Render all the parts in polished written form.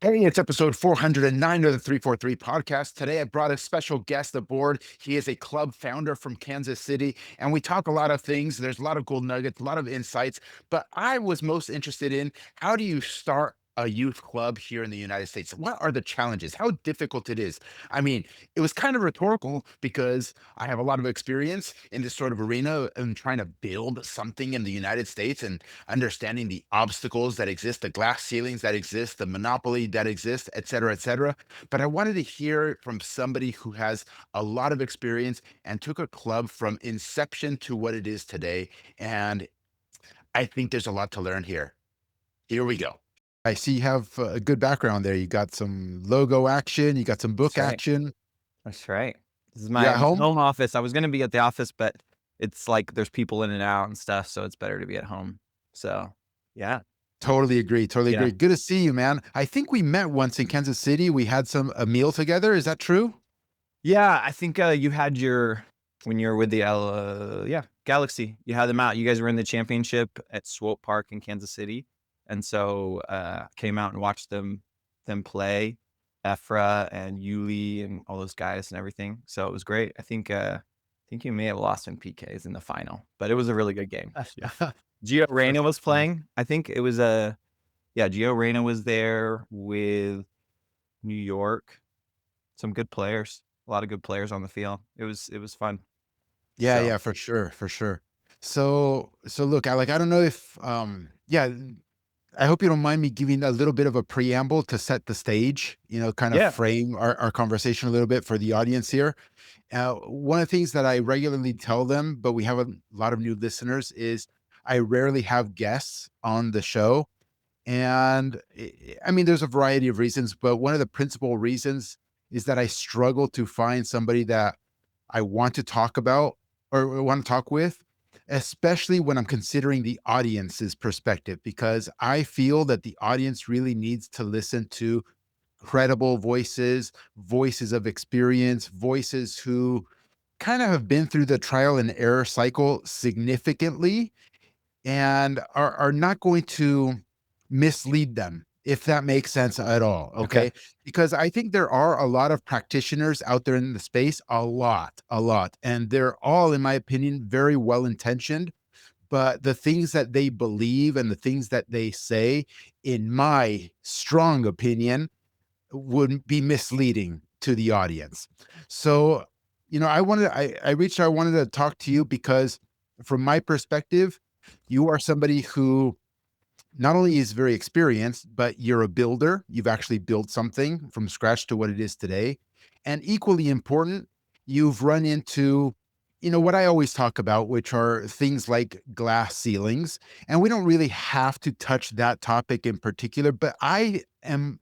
Hey, it's episode 409 of the 343 podcast. Today, I brought a special guest aboard. He is a club founder from Kansas City, and we talk a lot of things. There's a lot of gold nuggets, a lot of insights, but I was most interested in how do you start a youth club here in the United States? What are the challenges? How difficult it is? I mean, it was kind of rhetorical because I have a lot of experience in this sort of arena and trying to build something in the United States and understanding the obstacles that exist, the glass ceilings that exist, the monopoly that exists, et cetera, et cetera. But I wanted to hear from somebody who has a lot of experience and took a club from inception to what it is today. And I think there's a lot to learn here. Here we go. I see you have a good background there. You got some logo action, you got some book That's right. action. That's right. This is You my at home? home office. I was gonna be at the office, but it's like there's people in and out and stuff, so it's better to be at home. So, yeah. Totally agree. Totally Yeah. agree. Good to see you, man. I think we met once in Kansas City. We had a meal together. Is that true? Yeah, I think, you had your when you were with the Galaxy, you had them out. You guys were in the championship at Swope Park in Kansas City, and so, came out and watched them play, Ephra and Yuli and all those guys and everything. So it was great. I think you may have lost in PKs in the final, but it was a really good game. Yeah. Gio Reyna was Nice. playing. I think it was, Gio Reyna was there with New York. Some good players, a lot of good players on the field. It was fun. Yeah, So, yeah, for sure, for sure. So look, Alec, I don't know if yeah, I hope you don't mind me giving a little bit of a preamble to set the stage, kind of yeah. frame our conversation a little bit for the audience here. One of the things that I regularly tell them, but we have a lot of new listeners, is I rarely have guests on the show. And I mean, there's a variety of reasons, but one of the principal reasons is that I struggle to find somebody that I want to talk about or want to talk with, especially when I'm considering the audience's perspective, because I feel that the audience really needs to listen to credible voices, voices of experience, voices who kind of have been through the trial and error cycle significantly and are not going to mislead them, if that makes sense at all. Okay. Okay. Because I think there are a lot of practitioners out there in the space, a lot. And they're all, in my opinion, very well intentioned. But the things that they believe and the things that they say, in my strong opinion, would be misleading to the audience. So, I reached out, I wanted to talk to you because from my perspective, you are somebody who not only is very experienced, but you're a builder. You've actually built something from scratch to what it is today. And equally important, you've run into, what I always talk about, which are things like glass ceilings. And we don't really have to touch that topic in particular, but I am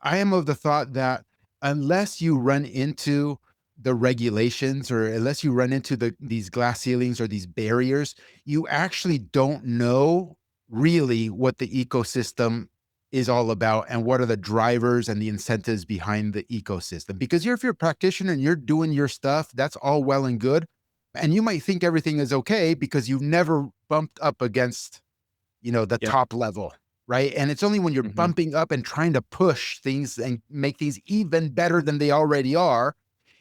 of the thought that unless you run into the regulations or unless you run into these glass ceilings or these barriers, you actually don't know really what the ecosystem is all about and what are the drivers and the incentives behind the ecosystem. Because if you're a practitioner and you're doing your stuff, that's all well and good. And you might think everything is okay because you've never bumped up against the Yep. top level, right? And it's only when you're Mhm. bumping up and trying to push things and make things even better than they already are,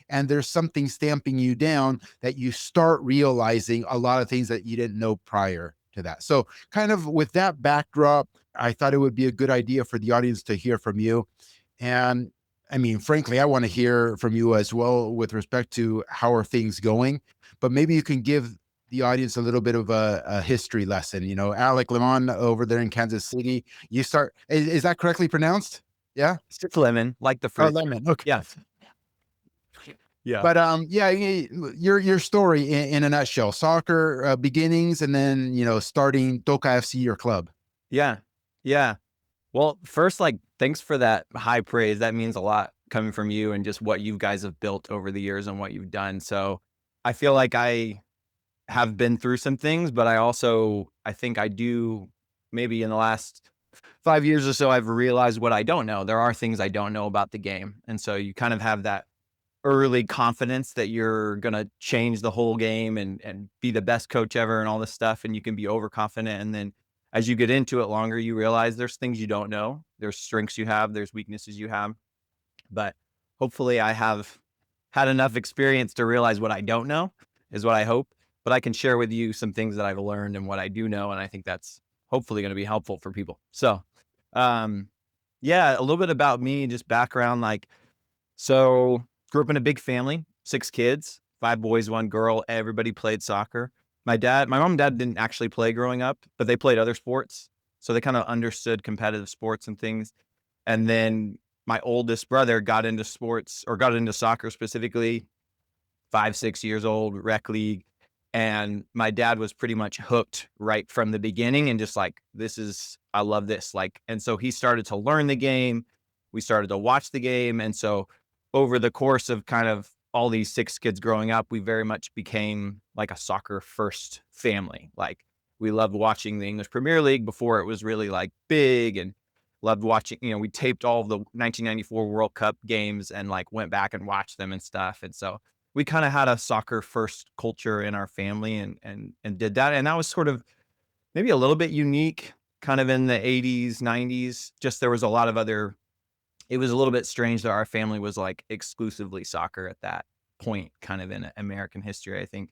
and there's something stamping you down that you start realizing a lot of things that you didn't know prior to that. So, kind of with that backdrop, I thought it would be a good idea for the audience to hear from you. And I mean, frankly, I want to hear from you as well with respect to how are things going. But maybe you can give the audience a little bit of a history lesson. Alec Lemon over there in Kansas City. Is that correctly pronounced? Yeah. It's lemon, like the Oh, fruit. Lemon. Okay. Yeah. Yeah. But yeah, your story in a nutshell: soccer beginnings, and then starting Toca FC, your club. Yeah. Yeah. Well, first, like, thanks for that high praise. That means a lot coming from you and just what you guys have built over the years and what you've done. So I feel like I have been through some things, but I think I do maybe in the last 5 years or so, I've realized what I don't know. There are things I don't know about the game. And so you kind of have that early confidence that you're gonna change the whole game and be the best coach ever and all this stuff, and you can be overconfident. And then as you get into it longer, you realize there's things you don't know. There's strengths you have, there's weaknesses you have. But hopefully I have had enough experience to realize what I don't know is what I hope. But I can share with you some things that I've learned and what I do know. And I think that's hopefully going to be helpful for people. So, um, yeah, a little bit about me, just background. So grew up in a big family, 6 kids, 5 boys, 1 girl. Everybody played soccer. My mom and dad didn't actually play growing up, but they played other sports. So they kind of understood competitive sports and things. And then my oldest brother got into sports, or got into soccer specifically, 5, 6 years old, rec league. And my dad was pretty much hooked right from the beginning and just like, I love this. And so he started to learn the game. We started to watch the game. And so over the course of kind of all these 6 kids growing up, we very much became like a soccer first family. Like we loved watching the English Premier League before it was really like big, and loved watching, we taped all of the 1994 World Cup games and like went back and watched them and stuff. And so we kind of had a soccer first culture in our family, and did that. And that was sort of maybe a little bit unique kind of in the 80s, 90s. Just there was a lot of other, it was a little bit strange that our family was like exclusively soccer at that point, kind of in American history. I think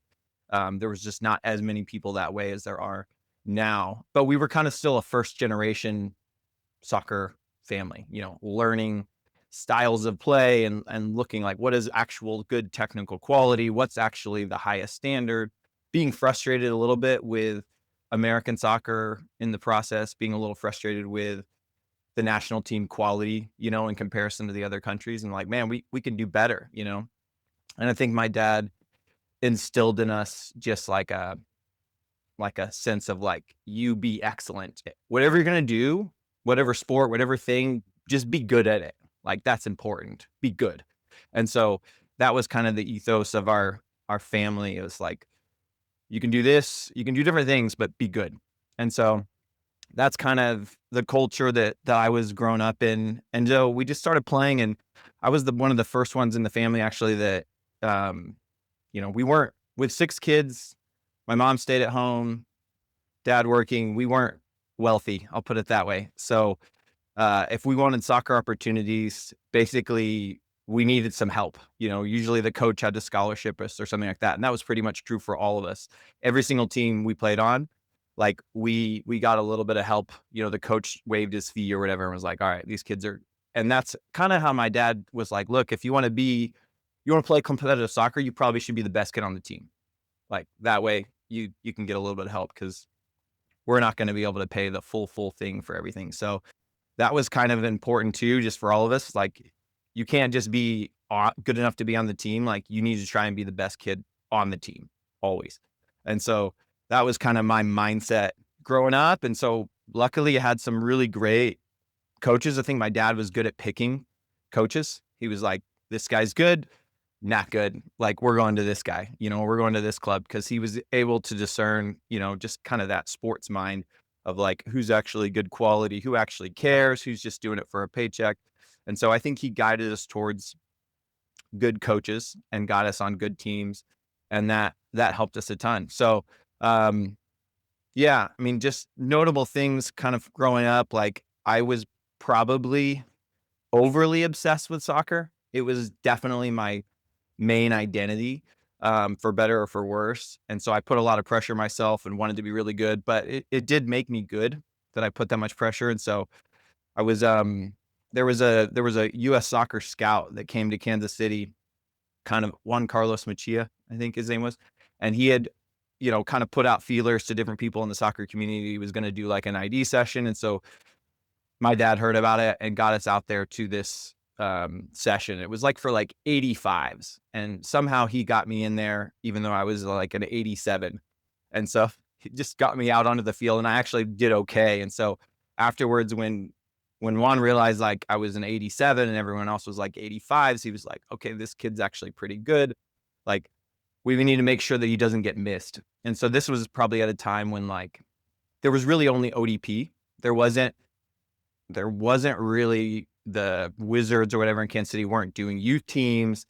there was just not as many people that way as there are now, but we were kind of still a first generation soccer family, learning styles of play, and looking like what is actual good technical quality, what's actually the highest standard, being frustrated a little bit with American soccer in the process, being a little frustrated with the national team quality, in comparison to the other countries, and like, man, we can do better. And I think my dad instilled in us just like a sense of like, you be excellent. Whatever you're going to do, whatever sport, whatever thing, just be good at it. Like that's important. Be good. And so that was kind of the ethos of our family. It was like, you can do this, you can do different things, but be good. And so that's kind of the culture that I was grown up in. And so we just started playing, and I was one of the first ones in the family actually that we weren't, with 6 kids. My mom stayed at home, dad working. We weren't wealthy, I'll put it that way. So if we wanted soccer opportunities, basically we needed some help. Usually the coach had to scholarship us or something like that. And that was pretty much true for all of us. Every single team we played on, like we got a little bit of help. The coach waived his fee or whatever and was like, all right, these kids are, and that's kind of how my dad was like, look, if you want to play competitive soccer, you probably should be the best kid on the team. Like that way you can get a little bit of help, because we're not going to be able to pay the full thing for everything. So that was kind of important too, just for all of us. Like you can't just be good enough to be on the team. Like you need to try and be the best kid on the team always. And so that was kind of my mindset growing up. And so luckily I had some really great coaches. I think my dad was good at picking coaches. He was like, this guy's good, not good. Like we're going to this guy, we're going to this club, because he was able to discern, just kind of that sports mind of like, who's actually good quality, who actually cares, who's just doing it for a paycheck. And so I think he guided us towards good coaches and got us on good teams. And that helped us a ton. So, yeah, I mean, just notable things kind of growing up. Like I was probably overly obsessed with soccer. It was definitely my main identity, for better or for worse. And so I put a lot of pressure myself and wanted to be really good, but it did make me good that I put that much pressure. And so I was, there was a US soccer scout that came to Kansas City, kind of Juan Carlos Machia, I think his name was. And he had, kind of put out feelers to different people in the soccer community. He was going to do like an ID session. And so my dad heard about it and got us out there to this session. It was like for like 85s, and somehow he got me in there even though I was like an 87. And so he just got me out onto the field, and I actually did okay. And so afterwards, when Juan realized like I was an 87 and everyone else was like 85s, he was like, okay, this kid's actually pretty good. Like we need to make sure that he doesn't get missed. And so this was probably at a time when like there was really only ODP. There wasn't really, the Wizards or whatever in Kansas City weren't doing youth teams.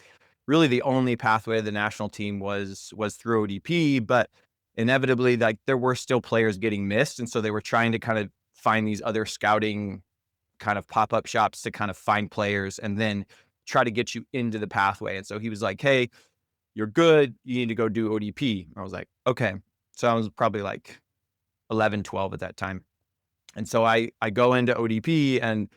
Really the only pathway to the national team was through ODP. But inevitably, like, there were still players getting missed, and so they were trying to kind of find these other scouting kind of pop-up shops to kind of find players and then try to get you into the pathway. And so he was like, "Hey, you're good. You need to go do ODP." I was like, "Okay." So I was probably like 11, 12 at that time. And so I go into ODP and,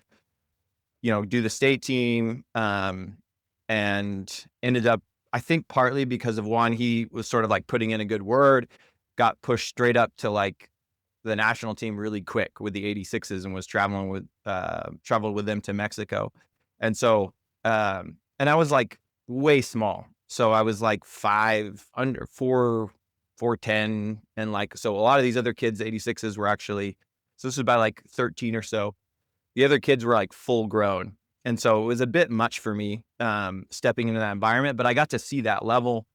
do the state team, and ended up, I think partly because of Juan, he was sort of like putting in a good word, got pushed straight up to like the national team really quick with the 86s and was traveled with them to Mexico. And so, and I was like way small. So I was like under 4'10", and like, so a lot of these other kids, the 86s were actually, so this was about like 13 or so. The other kids were like full grown. And so it was a bit much for me, stepping into that environment, but I got to see that level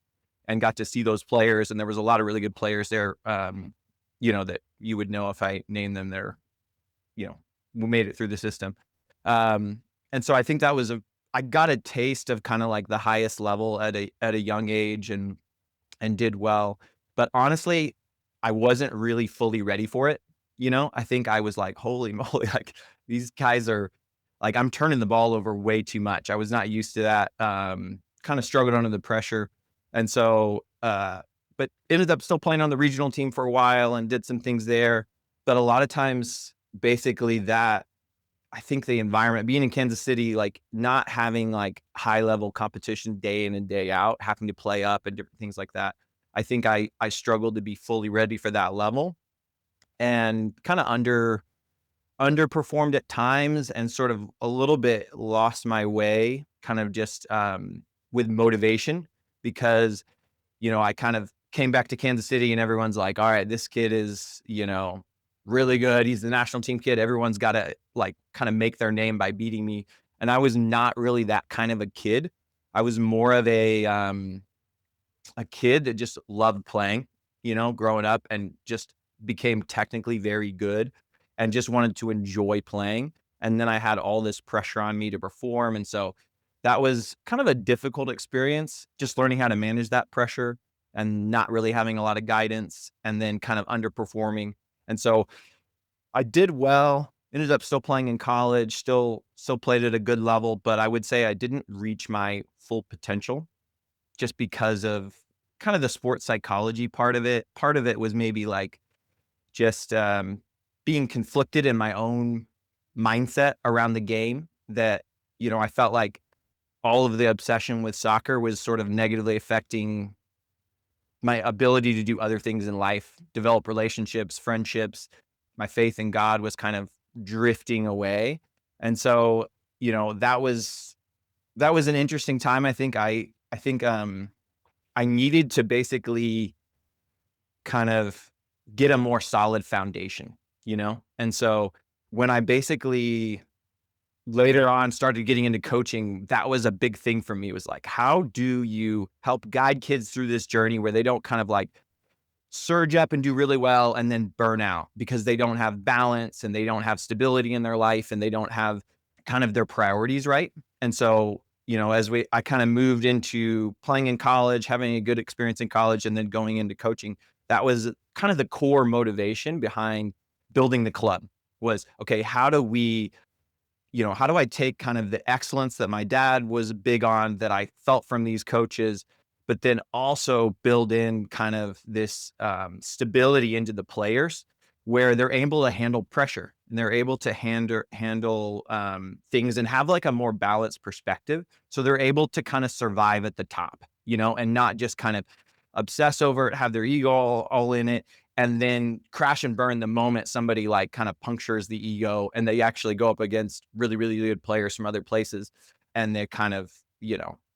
and got to see those players. And there was a lot of really good players there, that you would know if I named them. They're, who made it through the system. And so I think that was I got a taste of kind of like the highest level at a young age, and did well. But honestly, I wasn't really fully ready for it. I think I was like, holy moly, like these guys are like, I'm turning the ball over way too much. I was not used to that. Kind of struggled under the pressure. And so, but ended up still playing on the regional team for a while and did some things there. But a lot of times, basically that, I think the environment, being in Kansas City, like not having like high level competition day in and day out, having to play up and different things like that. I think I struggled to be fully ready for that level, and kind of underperformed at times, and sort of a little bit lost my way, kind of just with motivation, because I kind of came back to Kansas City and everyone's like, all right, this kid is, really good. He's the national team kid. Everyone's got to like kind of make their name by beating me. And I was not really that kind of a kid. I was more of a kid that just loved playing, growing up, and just became technically very good and just wanted to enjoy playing. And then I had all this pressure on me to perform. And so that was kind of a difficult experience, just learning how to manage that pressure and not really having a lot of guidance, and then kind of underperforming. And so I did well, ended up still playing in college, still played at a good level, but I would say I didn't reach my full potential just because of kind of the sports psychology part of it. Part of it was maybe like just being conflicted in my own mindset around the game, that, I felt like all of the obsession with soccer was sort of negatively affecting my ability to do other things in life, develop relationships, friendships. My faith in God was kind of drifting away. And so, that was an interesting time. I think I needed to basically kind of get a more solid foundation, And so when I basically later on started getting into coaching, that was a big thing for me. It was like, how do you help guide kids through this journey where they don't kind of like surge up and do really well and then burn out because they don't have balance and they don't have stability in their life and they don't have kind of their priorities right. And so, I kind of moved into playing in college, having a good experience in college, and then going into coaching, that was kind of the core motivation behind building the club. Was, okay, how do I take kind of the excellence that my dad was big on, that I felt from these coaches, but then also build in kind of this stability into the players, where they're able to handle pressure and they're able to handle things and have like a more balanced perspective. So they're able to kind of survive at the top, and not just kind of obsess over it, have their ego all in it, and then crash and burn the moment somebody like kind of punctures the ego and they actually go up against really, really good players from other places, and they kind of,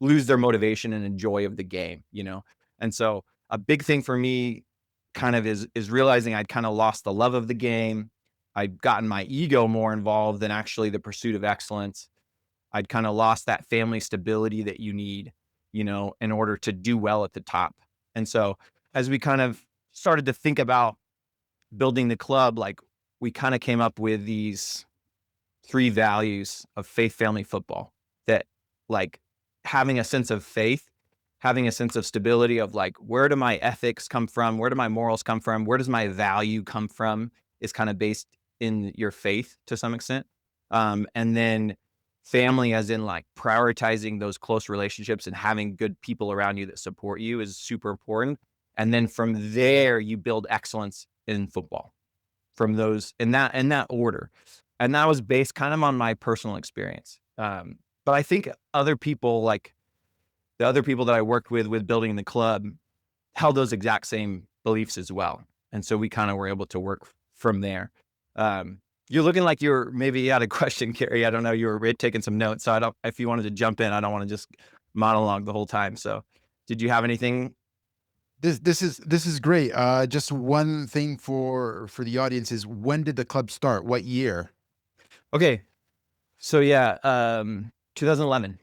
lose their motivation and joy of the game. And so a big thing for me kind of is realizing I'd kind of lost the love of the game. I'd gotten my ego more involved than actually the pursuit of excellence. I'd kind of lost that family stability that you need, in order to do well at the top. And so as we kind of started to think about building the club, like we kind of came up with these three values of faith, family, football, that like having a sense of faith having a sense of stability of like, where do my ethics come from? Where do my morals come from? Where does my value come from is kind of based in your faith to some extent. And then family, as in like prioritizing those close relationships and having good people around you that support you is super important. And then from there, you build excellence in football from those in that order. And that was based kind of on my personal experience. But I think other people, like the other people that I worked with building the club, held those exact same beliefs as well. And so we kind of were able to work from there. You're looking like you're maybe you had a question, Carrie. I don't know. You were taking some notes. So I don't, if you wanted to jump in, I don't want to just monologue the whole time. So did you have anything? This is great. Just one thing for the audience is, when did the club start? What year? Okay. So yeah, 2011.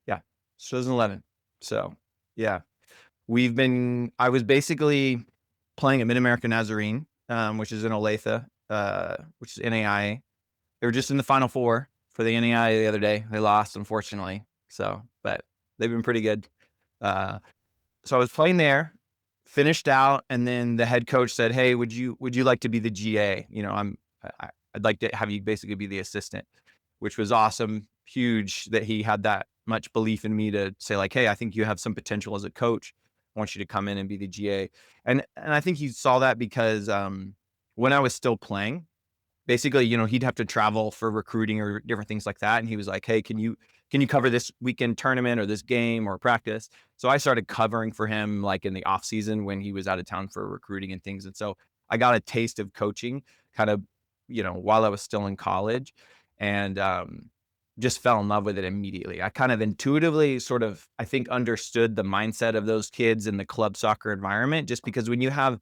Yeah. 2011. So yeah, I was basically playing at Mid-American Nazarene, which is in Olathe, which is NAIA. They were just in the Final Four for the NAIA the other day. They lost, unfortunately. So, but they've been pretty good. So I was playing there, finished out, and then the head coach said, "Hey, would you like to be the GA? You know, I'd like to have you basically be the assistant," which was awesome. Huge that he had that much belief in me to say like, "Hey, I think you have some potential as a coach. I want you to come in and be the GA." And I think he saw that because when I was still playing, basically, you know, he'd have to travel for recruiting or different things like that. And he was like, "Hey, can you cover this weekend tournament or this game or practice?" So I started covering for him like in the off season when he was out of town for recruiting and things. And so I got a taste of coaching kind of, you know, while I was still in college, and just fell in love with it immediately. I kind of intuitively sort of, I think, understood the mindset of those kids in the club soccer environment, just because when you have,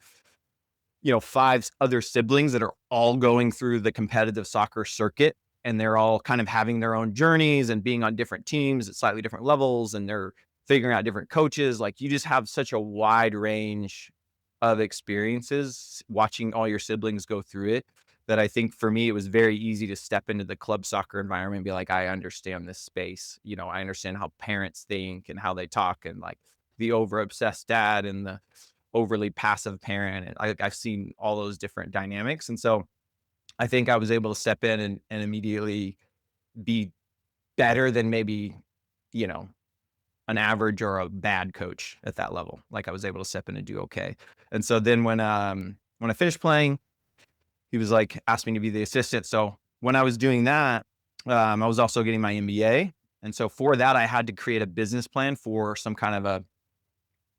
you know, five other siblings that are all going through the competitive soccer circuit, and they're all kind of having their own journeys and being on different teams at slightly different levels, and they're figuring out different coaches. Like, you just have such a wide range of experiences watching all your siblings go through it, that I think for me, it was very easy to step into the club soccer environment and be like, I understand this space. You know, I understand how parents think and how they talk, and like the over obsessed dad and the overly passive parent. And I've seen all those different dynamics. And so I think I was able to step in and immediately be better than maybe, you know, an average or a bad coach at that level. Like, I was able to step in and do okay. And so then when I finished playing, he was like, asked me to be the assistant. So when I was doing that, I was also getting my MBA. And so for that, I had to create a business plan for some kind of a,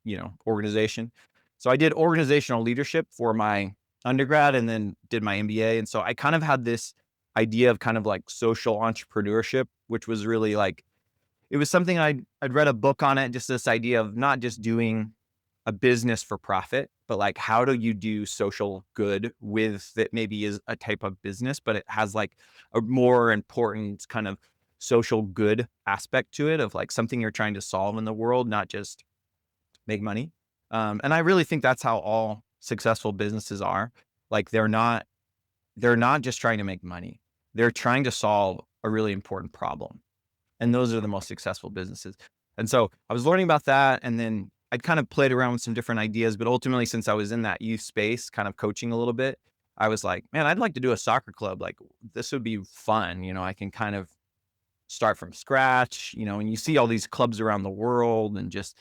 you know, organization. So I did organizational leadership for my undergrad and then did my MBA. And so I kind of had this idea of kind of like social entrepreneurship, which was really like, it was something I'd read a book on it, just this idea of not just doing a business for profit, but like, how do you do social good with that maybe is a type of business, but it has like a more important kind of social good aspect to it, of like something you're trying to solve in the world, not just make money. And I really think that's how all successful businesses are. Like, they're not just trying to make money. They're trying to solve a really important problem. And those are the most successful businesses. And so I was learning about that, and then I'd kind of played around with some different ideas, but ultimately, since I was in that youth space, kind of coaching a little bit, I was like, man, I'd like to do a soccer club. Like, this would be fun. You know, I can kind of start from scratch, you know, and you see all these clubs around the world and just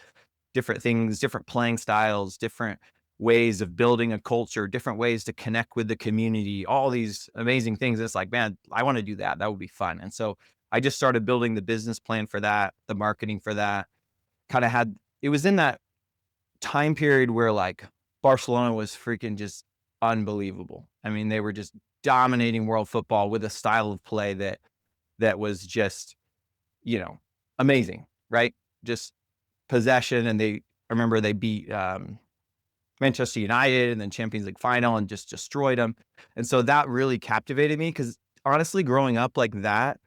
different things, different playing styles, different ways of building a culture, different ways to connect with the community, all these amazing things. It's like, man, I want to do that. That would be fun. And so I just started building the business plan for that, the marketing for that. Kind of had, it was in that time period where like Barcelona was freaking just unbelievable. I mean, they were just dominating world football with a style of play that was just, you know, amazing, right? Just possession. And I remember they beat Manchester United and then Champions League final and just destroyed them. And so that really captivated me, because honestly, growing up like that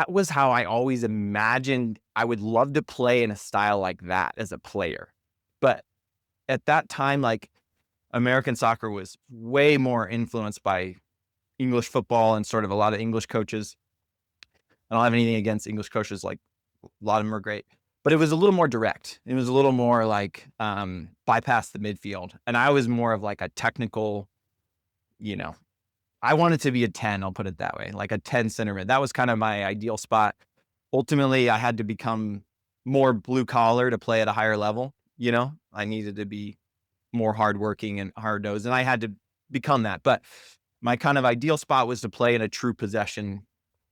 was how I always imagined I would love to play in a style like that as a player. But at that time, like, American soccer was way more influenced by English football and sort of a lot of English coaches. I don't have anything against English coaches. Like, a lot of them are great. but it was a little more direct. It was a little more like bypass the midfield. And I was more of like a technical, you know, I wanted to be a 10, I'll put it that way, like a 10 center mid. That was kind of my ideal spot. Ultimately, I had to become more blue collar to play at a higher level. I needed to be more hardworking and hard nosed, and I had to become that. But my kind of ideal spot was to play in a true possession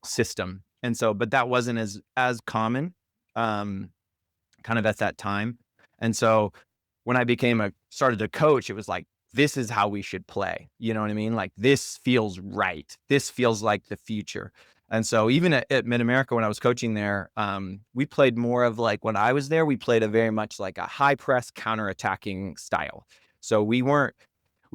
system. And so, but that wasn't as common, kind of at that time. And so when I started to coach, it was like, this is how we should play. You know what I mean? Like, this feels right. This feels like the future. And so even at Mid-America, when I was coaching there, we played more of like, when I was there, we played a very much like a high press counterattacking style. So we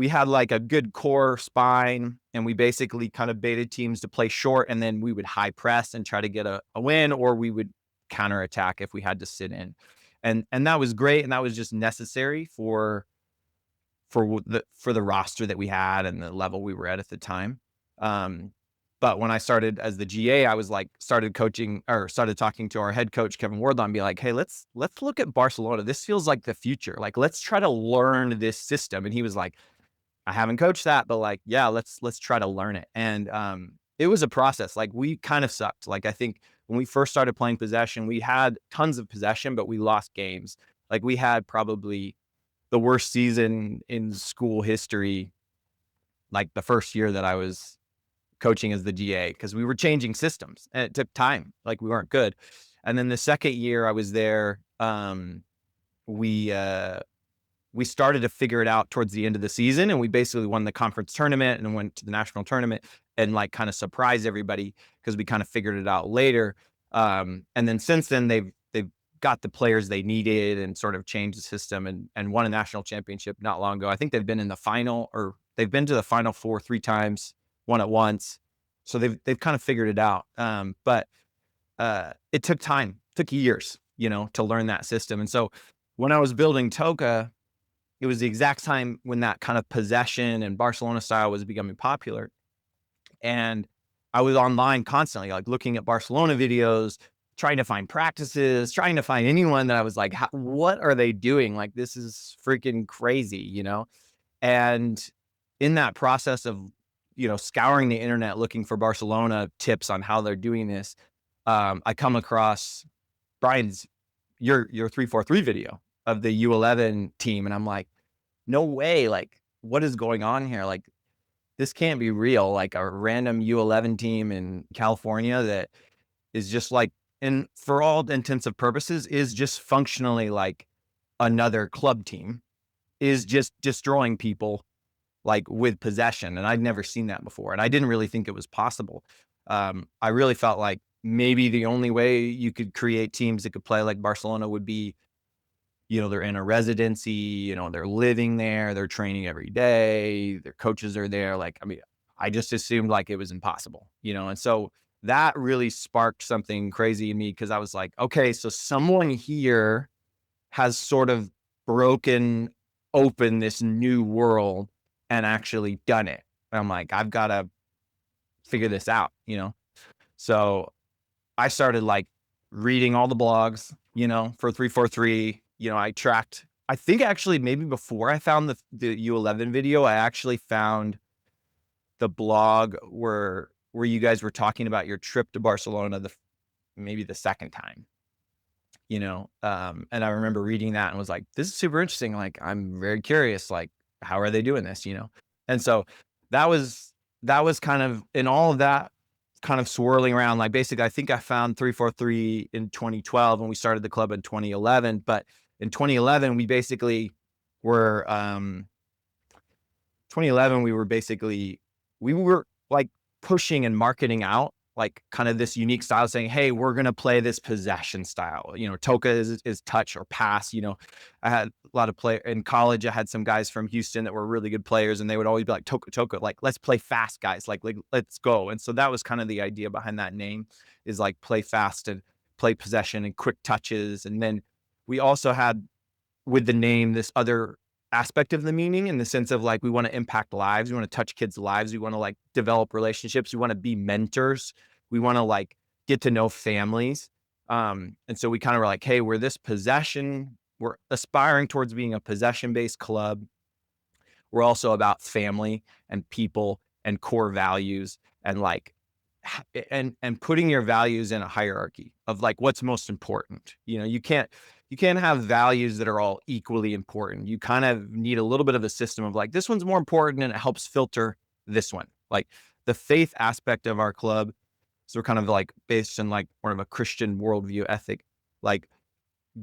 had like a good core spine, and we basically kind of baited teams to play short, and then we would high press and try to get a win, or we would counterattack if we had to sit in. And that was great. And that was just necessary for the roster that we had and the level we were at the time. But when I started as the GA, I was like, started talking to our head coach, Kevin Wardlaw, and be like, hey, let's look at Barcelona. This feels like the future. Like, let's try to learn this system. And he was like, I haven't coached that, but like, yeah, let's try to learn it. And it was a process. Like, we kind of sucked. Like, I think when we first started playing possession, we had tons of possession, but we lost games. Like, we had probably the worst season in school history, like the first year that I was coaching as the GA, because we were changing systems and it took time. Like, we weren't good. And then the second year I was there, we started to figure it out towards the end of the season, and we basically won the conference tournament and went to the national tournament and like kind of surprised everybody because we kind of figured it out later. And then since then they've got the players they needed and sort of changed the system and won a national championship not long ago. I think they've been in the final, or they've been to the Final Four 3 times, won it once. So they've kind of figured it out. But it took time, took years, to learn that system. And so when I was building Toca, it was the exact time when that kind of possession and Barcelona style was becoming popular. And I was online constantly, like looking at Barcelona videos, trying to find practices, trying to find anyone that I was like, what are they doing? Like, this is freaking crazy, And in that process of, scouring the internet, looking for Barcelona tips on how they're doing this, I come across Brian's, your 343 video of the U11 team. And I'm like, no way. Like, what is going on here? Like, this can't be real. Like, a random U11 team in California that is just like, and for all intents and purposes, is just functionally like another club team, is just destroying people like with possession. And I'd never seen that before. And I didn't really think it was possible. I really felt like maybe the only way you could create teams that could play like Barcelona would be, they're in a residency, they're living there, they're training every day, their coaches are there. Like, I mean, I just assumed like it was impossible, and so that really sparked something crazy in me, because I was like, okay, so someone here has sort of broken open this new world and actually done it. And I'm like, I've got to figure this out, So I started like reading all the blogs, for 343. I think actually maybe before I found the U11 video, I actually found the blog where you guys were talking about your trip to Barcelona, maybe the second time, and I remember reading that and was like, this is super interesting. Like, I'm very curious, like, how are they doing this, And so that was kind of, in all of that kind of swirling around, like, basically, I think I found 343 in 2012 and we started the club in 2011. But in 2011, we basically were, 2011, we were like pushing and marketing out like kind of this unique style, saying, hey, we're going to play this possession style. Toca is touch or pass. I had a lot of in college. I had some guys from Houston that were really good players, and they would always be like, Toca, like, let's play fast, guys. Like, let's go. And so that was kind of the idea behind that name, is like play fast and play possession and quick touches. And then we also had, with the name, this other aspect of the meaning, in the sense of like, we want to impact lives. We want to touch kids' lives. We want to like develop relationships. We want to be mentors. We want to like get to know families. And so we kind of were like, hey, we're aspiring towards being a possession-based club. We're also about family and people and core values and like and putting your values in a hierarchy of like what's most important. You can't have values that are all equally important. You kind of need a little bit of a system of like this one's more important and it helps filter this one. Like the faith aspect of our club, so we're kind of like based in like more of a Christian worldview ethic, like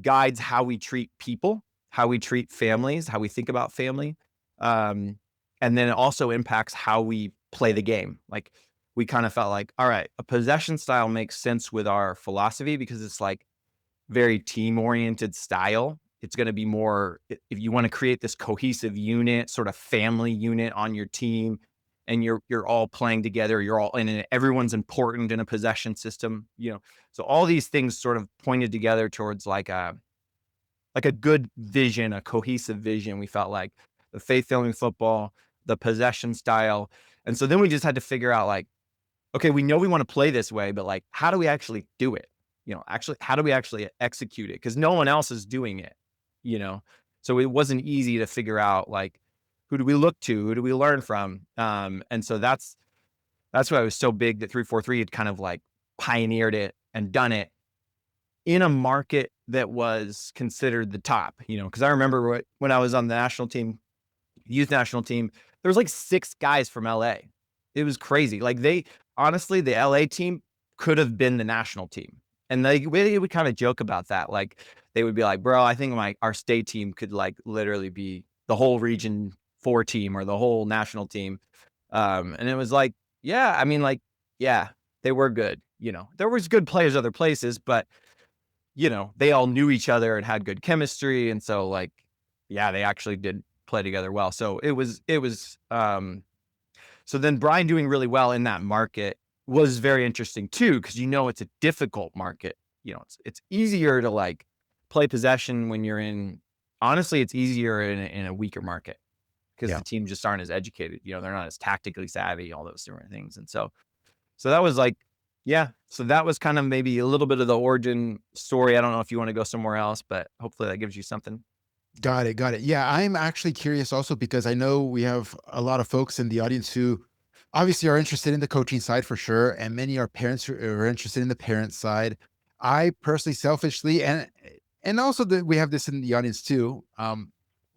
guides how we treat people, how we treat families, how we think about family. Um, and then it also impacts how we play the game. Like we kind of felt like, all right, a possession style makes sense with our philosophy because it's like very team oriented style. It's going to be more, if you want to create this cohesive unit, sort of family unit on your team, and you're all playing together, you're all in it, everyone's important in a possession system, So all these things sort of pointed together towards like a good vision, a cohesive vision. We felt like the faith filming football, the possession style. And so then we just had to figure out like, okay, we know we want to play this way, but like, how do we actually do it? Actually, how do we actually execute it? Because no one else is doing it, you know? So it wasn't easy to figure out like, who do we look to? Who do we learn from? And so that's why it was so big that 343 had kind of like pioneered it and done it in a market that was considered the top, because I remember when I was on the national team, youth national team, there was like 6 guys from LA. It was crazy. Like honestly, the LA team could have been the national team. And they would kind of joke about that. Like they would be like, bro, I think our state team could like literally be the whole region 4 team or the whole national team. And it was like, yeah, I mean, like, yeah, they were good. There was good players other places, but they all knew each other and had good chemistry. And so like, yeah, they actually did play together well. So so then Brian doing really well in that market was very interesting too, because it's a difficult market. It's easier to like play possession when you're honestly, it's easier in a weaker market because Yeah. the teams just aren't as educated. They're not as tactically savvy, all those different things. And so that was like, yeah. So that was kind of maybe a little bit of the origin story. I don't know if you want to go somewhere else, but hopefully that gives you something. Got it. Got it. Yeah. I'm actually curious also because I know we have a lot of folks in the audience who obviously are interested in the coaching side for sure. And many are parents who are interested in the parent side. I personally, selfishly, and also that we have this in the audience too.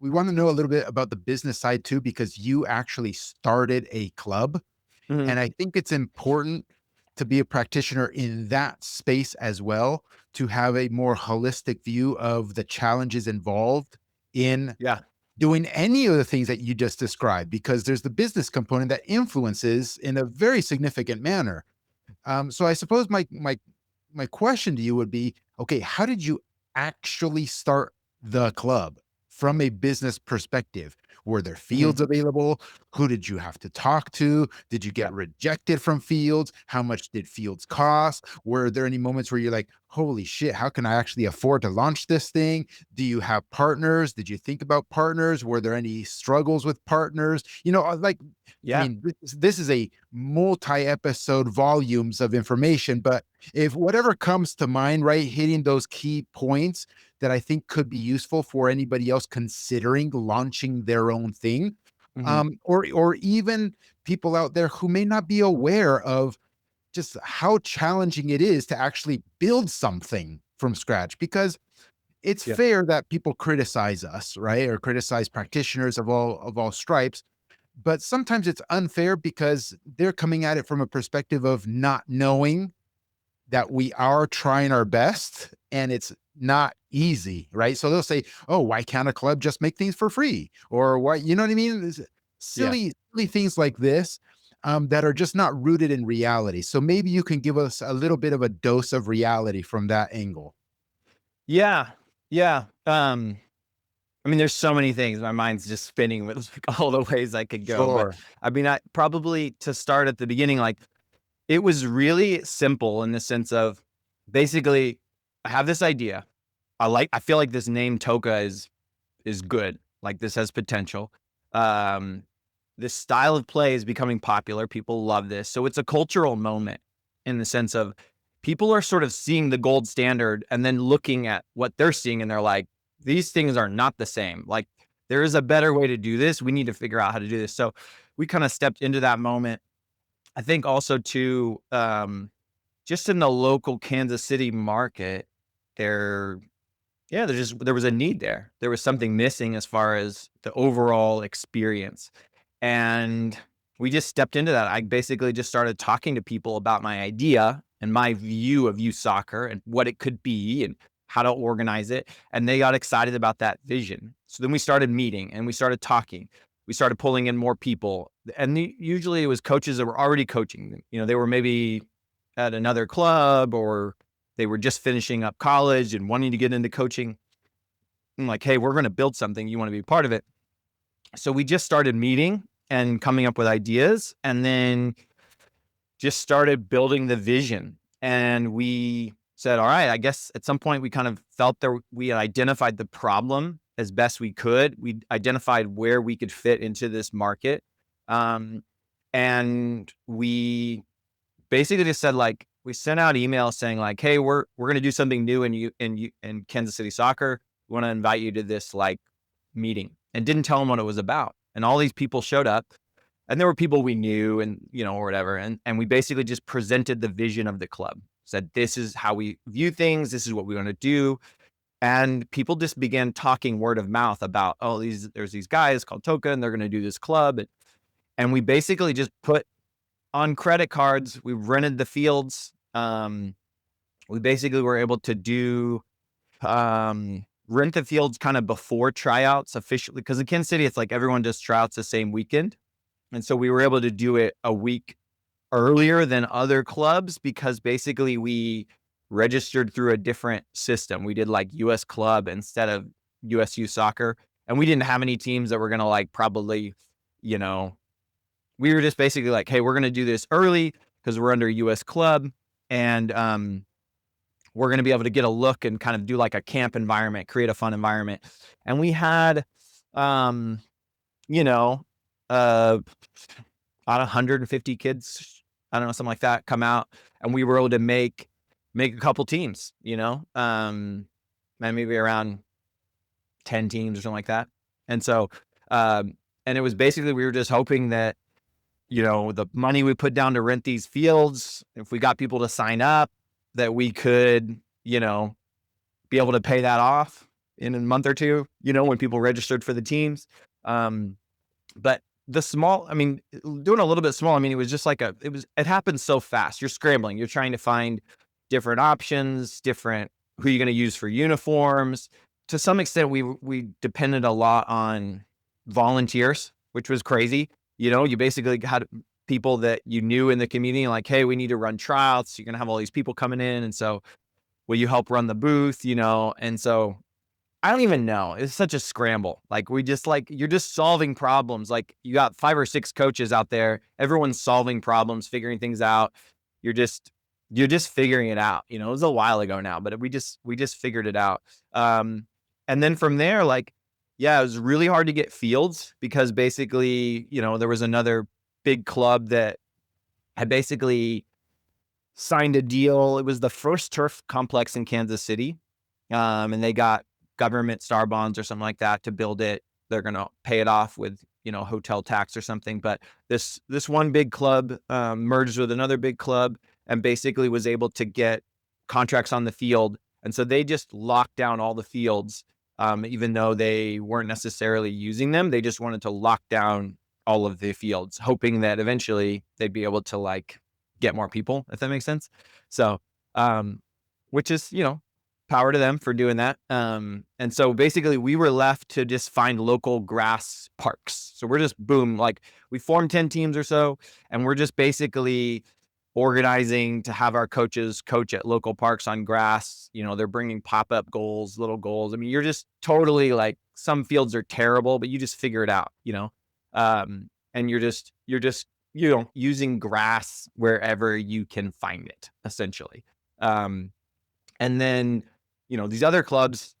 We want to know a little bit about the business side too, because you actually started a club. Mhm. And I think it's important to be a practitioner in that space as well, to have a more holistic view of the challenges involved in Yeah. doing any of the things that you just described, because there's the business component that influences in a very significant manner. So I suppose my question to you would be, okay, how did you actually start the club from a business perspective? Were there Mhm. fields available? Who did you have to talk to? Did you Yeah. get rejected from fields? How much did fields cost? Were there any moments where you're like, holy shit, how can I actually afford to launch this thing? Do you have partners? Did you think about partners? Were there any struggles with partners? Like, I Yeah. mean, this is a multi-episode volumes of information, but if whatever comes to mind, right, hitting those key points that I think could be useful for anybody else considering launching their own thing, Mhm. or even people out there who may not be aware of just how challenging it is to actually build something from scratch. Because it's Yeah. fair that people criticize us, right, or criticize practitioners of all stripes, but sometimes it's unfair because they're coming at it from a perspective of not knowing that we are trying our best and it's not easy, right? So they'll say, "Oh, why can't a club just make things for free?" Or why, you know what I mean? Yeah. Silly things like this that are just not rooted in reality. So maybe you can give us a little bit of a dose of reality from that angle. Yeah. Yeah. I mean, there's so many things. My mind's just spinning with like all the ways I could go. But Sure. I mean, I probably to start at the beginning, like it was really simple in the sense of basically I have this idea. I feel like this name Toca is good. Like this has potential. Um, this style of play is becoming popular. People love this. So it's a cultural moment in the sense of people are sort of seeing the gold standard and then looking at what they're seeing, and they're like, these things are not the same. Like, there is a better way to do this. We need to figure out how to do this. So we kind of stepped into that moment. I think also too, just in the local Kansas City market, there, yeah, there was a need there. There was something missing as far as the overall experience. And we just stepped into that. I basically just started talking to people about my idea and my view of youth soccer and what it could be and how to organize it. And they got excited about that vision. So then we started meeting and we started talking. We started pulling in more people. And usually it was coaches that were already coaching. You know, they were maybe at another club, or they were just finishing up college and wanting to get into coaching. I'm like, hey, we're going to build something. You want to be part of it? So we just started meeting and coming up with ideas, and then just started building the vision. And we said, all right, I guess at some point we kind of felt that we had identified the problem as best we could. We identified where we could fit into this market. And we basically just said, like, we sent out emails saying like, hey, we're going to do something new in Kansas City soccer. We want to invite you to this like meeting, and didn't tell them what it was about. And all these people showed up, and there were people we knew and, you know, or whatever. And we basically just presented the vision of the club, said, this is how we view things. This is what we want to do. And people just began talking word of mouth about, oh, there's these guys called Toca, and they're going to do this club. And we basically just put on credit cards, we rented the fields. We basically were able to do, rent the fields kind of before tryouts officially. Cause in Kansas City, it's like everyone does tryouts the same weekend. And so we were able to do it a week earlier than other clubs, because basically we registered through a different system. We did like US Club instead of USU Soccer. And we didn't have any teams that were going to like probably, you know, we were just basically like, hey, we're going to do this early because we're under US Club. And we're going to be able to get a look and kind of do like a camp environment, create a fun environment. And we had, you know, about 150 kids, I don't know, something like that, come out, and we were able to make a couple teams, you know, maybe around 10 teams or something like that. And so, and it was basically, we were just hoping that, you know, the money we put down to rent these fields, if we got people to sign up, that we could, you know, be able to pay that off in a month or two, you know, when people registered for the teams. But the small, I mean, doing a little bit small, I mean, it was just like it happened so fast. You're scrambling, you're trying to find different options, who you're going to use for uniforms. To some extent, we depended a lot on volunteers, which was crazy. You know, you basically had people that you knew in the community, like, hey, we need to run tryouts. You're going to have all these people coming in. And so, will you help run the booth, you know? And so I don't even know. It's such a scramble. Like, you're just solving problems. Like, you got 5 or 6 coaches out there. Everyone's solving problems, figuring things out. You're just figuring it out. You know, it was a while ago now, but we just figured it out. And then from there, like, yeah, it was really hard to get fields, because basically, you know, there was another big club that had basically signed a deal. It was the first turf complex in Kansas City. And they got government star bonds or something like that to build it. They're going to pay it off with, you know, hotel tax or something. But this one big club merged with another big club and basically was able to get contracts on the field. And so they just locked down all the fields, even though they weren't necessarily using them. They just wanted to lock down all of the fields, hoping that eventually they'd be able to like get more people, if that makes sense. So, which is, you know, power to them for doing that. And so basically we were left to just find local grass parks. So we're just like, we formed 10 teams or so, and we're just basically organizing to have our coaches coach at local parks on grass. You know, they're bringing pop-up goals, little goals. I mean, you're just totally like, some fields are terrible, but you just figure it out, you know? And you're just, you know, using grass wherever you can find it, essentially. And then, you know, these other clubs,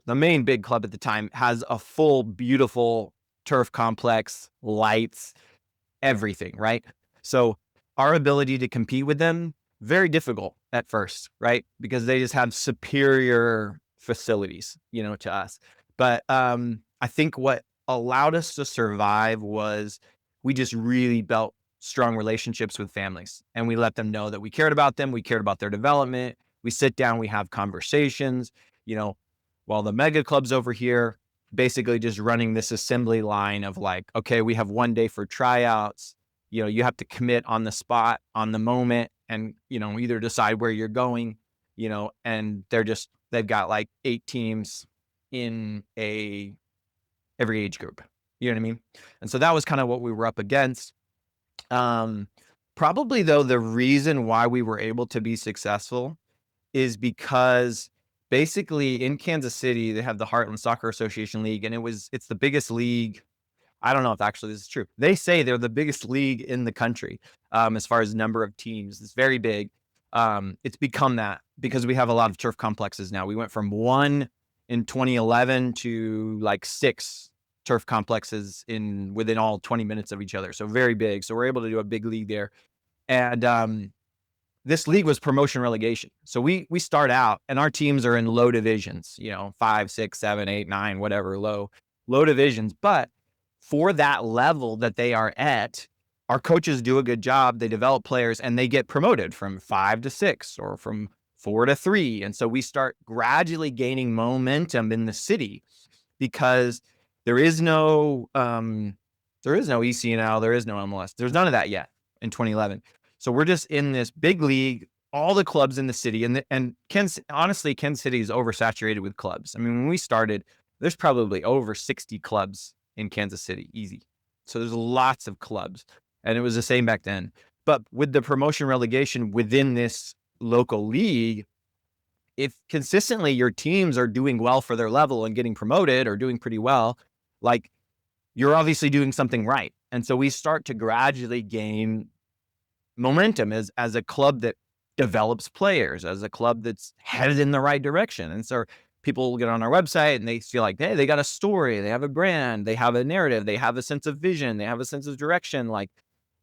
the main big club at the time has a full, beautiful turf complex, lights, everything, right? So our ability to compete with them very difficult at first, right? Because they just have superior facilities, to us. But I think what allowed us to survive was we just really built strong relationships with families, and we let them know that we cared about them, we cared about their development. We sit down, we have conversations, you know, while the mega clubs over here basically just running this assembly line of like, okay, we have one day for tryouts. You have to commit on the spot, on the moment, and, either decide where you're going, and they've got like 8 teams in every age group. You know what I mean? And so that was kind of what we were up against. Um, Probably though, the reason why we were able to be successful is because basically in Kansas City, they have the Heartland Soccer Association League, and it's the biggest league. I don't know if actually this is true. They say they're the biggest league in the country, as far as number of teams. It's very big. It's become that because we have a lot of turf complexes now. We went from 1 in 2011 to like 6 turf complexes within all 20 minutes of each other. So very big. So we're able to do a big league there. And this league was promotion relegation. So we start out and our teams are in low divisions, 5, 6, 7, 8, 9, whatever, low divisions. But for that level that they are at, our coaches do a good job. They develop players and they get promoted from 5 to 6 or from 4 to 3. And so we start gradually gaining momentum in the city because there is no ECNL, there is no MLS. There's none of that yet in 2011. So we're just in this big league, all the clubs in the city, and honestly, Kansas City is oversaturated with clubs. I mean, when we started, there's probably over 60 clubs in Kansas City, easy. So there's lots of clubs, and it was the same back then. But with the promotion relegation within this local league, if consistently your teams are doing well for their level and getting promoted or doing pretty well, like you're obviously doing something right. And so we start to gradually gain momentum as a club that develops players, as a club that's headed in the right direction. And so people will get on our website and they feel like, hey, they got a story, they have a brand, they have a narrative, they have a sense of vision, they have a sense of direction. Like,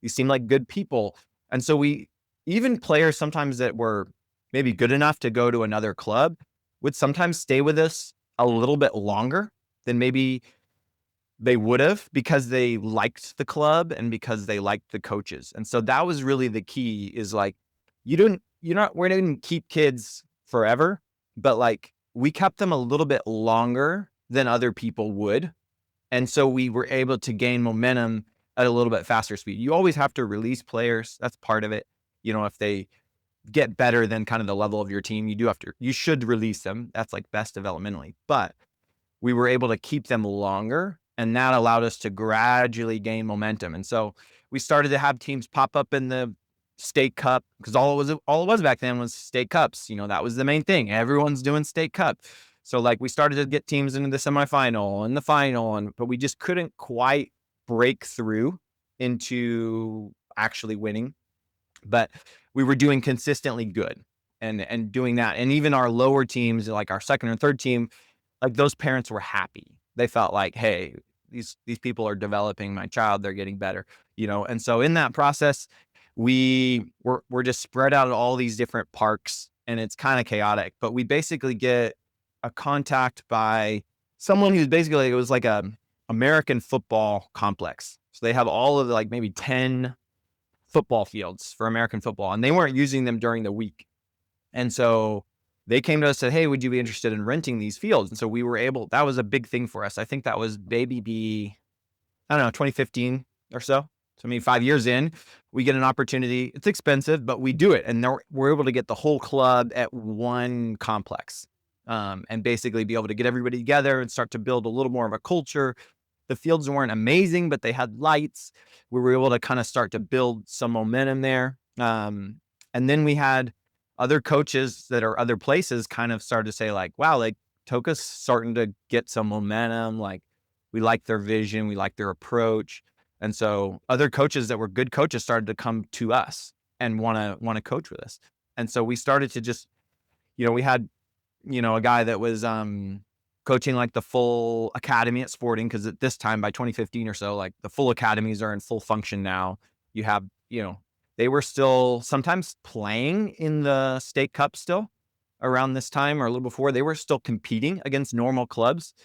you seem like good people. And so even players sometimes that were maybe good enough to go to another club would sometimes stay with us a little bit longer than maybe they would have because they liked the club and because they liked the coaches. And so that was really the key, is like, we didn't keep kids forever, but like we kept them a little bit longer than other people would. And so we were able to gain momentum at a little bit faster speed. You always have to release players. That's part of it. If they get better than kind of the level of your team, you should release them. That's like best developmentally, but we were able to keep them longer. And that allowed us to gradually gain momentum. And so we started to have teams pop up in the state cup, because all it was back then was state cups. That was the main thing. Everyone's doing state cup. So like we started to get teams into the semifinal and the final, but we just couldn't quite break through into actually winning. But we were doing consistently good and doing that. And even our lower teams, like our second or third team, like those parents were happy. They felt like, hey, these people are developing my child. They're getting better, And so in that process, we're just spread out at all these different parks, and it's kind of chaotic. But we basically get a contact by someone who's basically, it was like a American football complex. So they have all of like maybe 10 football fields for American football, and they weren't using them during the week. And so they came to us and said, hey, would you be interested in renting these fields? And so we were that was a big thing for us. I think that was maybe, 2015 or so. So, 5 years in, we get an opportunity. It's expensive, but we do it. And we're able to get the whole club at one complex, and basically be able to get everybody together and start to build a little more of a culture. The fields weren't amazing, but they had lights. We were able to kind of start to build some momentum there. And then we had other coaches that are other places kind of started to say like, wow, like Toca's starting to get some momentum. Like, we like their vision. We like their approach. And so other coaches that were good coaches started to come to us and want to coach with us. And so we started to just, we had, a guy that was coaching like the full academy at Sporting, because at this time by 2015 or so, like the full academies are in full function now. You have, they they were still sometimes playing in the state cup still around this time or a little before. They were still competing against normal clubs.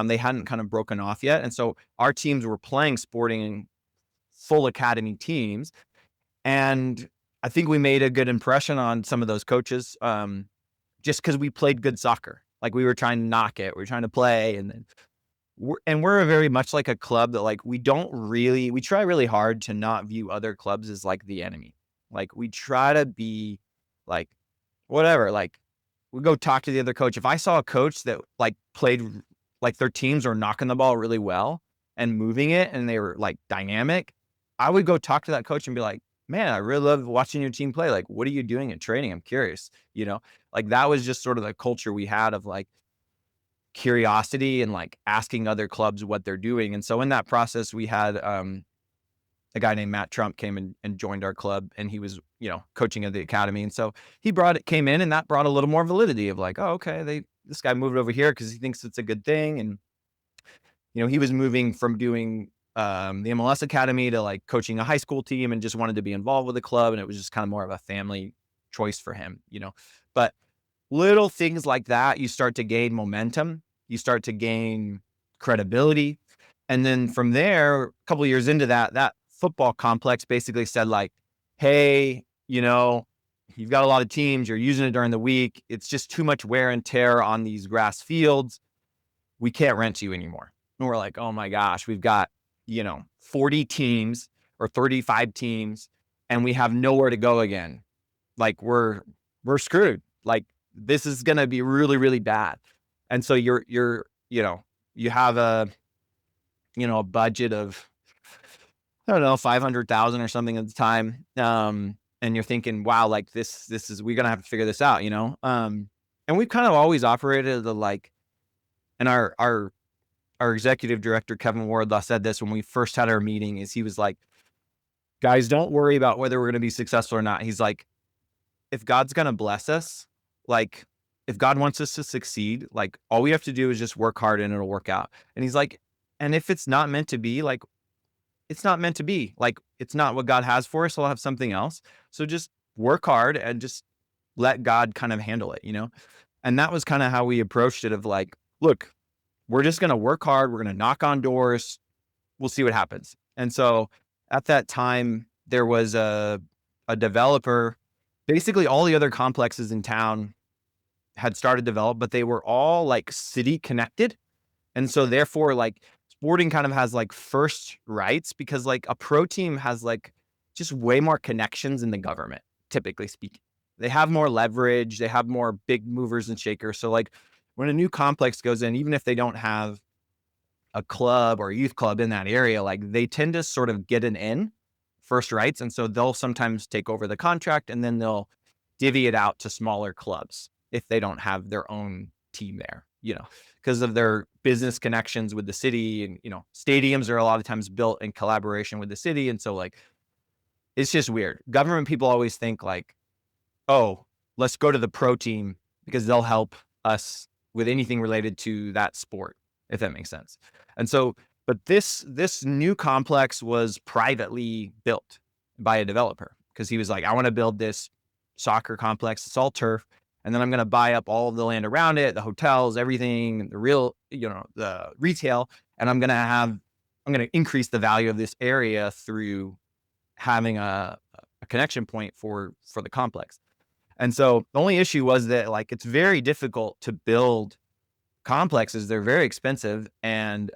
They hadn't kind of broken off yet. And so our teams were playing sporting full academy teams. And I think we made a good impression on some of those coaches, just because we played good soccer. Like we were trying to knock it. We were trying to play. And then we're a very much like a club that like we try really hard to not view other clubs as like the enemy. Like we try to be like whatever, like we go talk to the other coach. If I saw a coach that like played like their teams were knocking the ball really well and moving it and they were like dynamic, I would go talk to that coach and be like, man, I really love watching your team play. Like, what are you doing at training? I'm curious, like that was just sort of the culture we had of like curiosity and like asking other clubs what they're doing. And so in that process, we had a guy named Matt Trump came and joined our club, and he was, coaching at the academy. And so came in, and that brought a little more validity of like, oh, okay, this guy moved over here because he thinks it's a good thing. And, he was moving from doing the MLS academy to like coaching a high school team and just wanted to be involved with the club. And it was just kind of more of a family choice for him, but little things like that, you start to gain momentum, you start to gain credibility. And then from there, a couple of years into that football complex basically said like, hey, you've got a lot of teams, you're using it during the week. It's just too much wear and tear on these grass fields. We can't rent you anymore. And we're like, oh my gosh, we've got, 40 teams or 35 teams and we have nowhere to go again. Like we're screwed. Like this is going to be really, really bad. And so you have a budget of, I don't know, 500,000 or something at the time. And you're thinking, wow, like this is, we're going to have to figure this out, and we've kind of always operated the like, and our executive director, Kevin Wardlaw, said this when we first had our meeting is he was like, guys, don't worry about whether we're going to be successful or not. He's like, if God's going to bless us, like if God wants us to succeed, like all we have to do is just work hard and it'll work out. And he's like, and if it's not meant to be, like, it's not meant to be, like, it's not what God has for us. We'll have something else. So just work hard and just let God kind of handle it, And that was kind of how we approached it of like, look, we're just going to work hard. We're going to knock on doors. We'll see what happens. And so at that time, there was a developer. Basically, all the other complexes in town had started to develop, but they were all like city connected. And so therefore, like sporting kind of has like first rights because like a pro team has like just way more connections in the government, typically speaking. They have more leverage. They have more big movers and shakers. So like when a new complex goes in, even if they don't have a club or a youth club in that area, like they tend to sort of get an in first rights. And so they'll sometimes take over the contract and then they'll divvy it out to smaller clubs if they don't have their own team there, because of their business connections with the city. And, stadiums are a lot of times built in collaboration with the city. And so like, it's just weird. Government people always think like, oh, let's go to the pro team because they'll help us with anything related to that sport, if that makes sense. And so, but this new complex was privately built by a developer because he was like, I want to build this soccer complex. It's all turf. And then I'm going to buy up all of the land around it, the hotels, everything, the real, the retail. And I'm going to increase the value of this area through having a connection point for the complex. And so the only issue was that like, it's very difficult to build complexes. They're very expensive. And,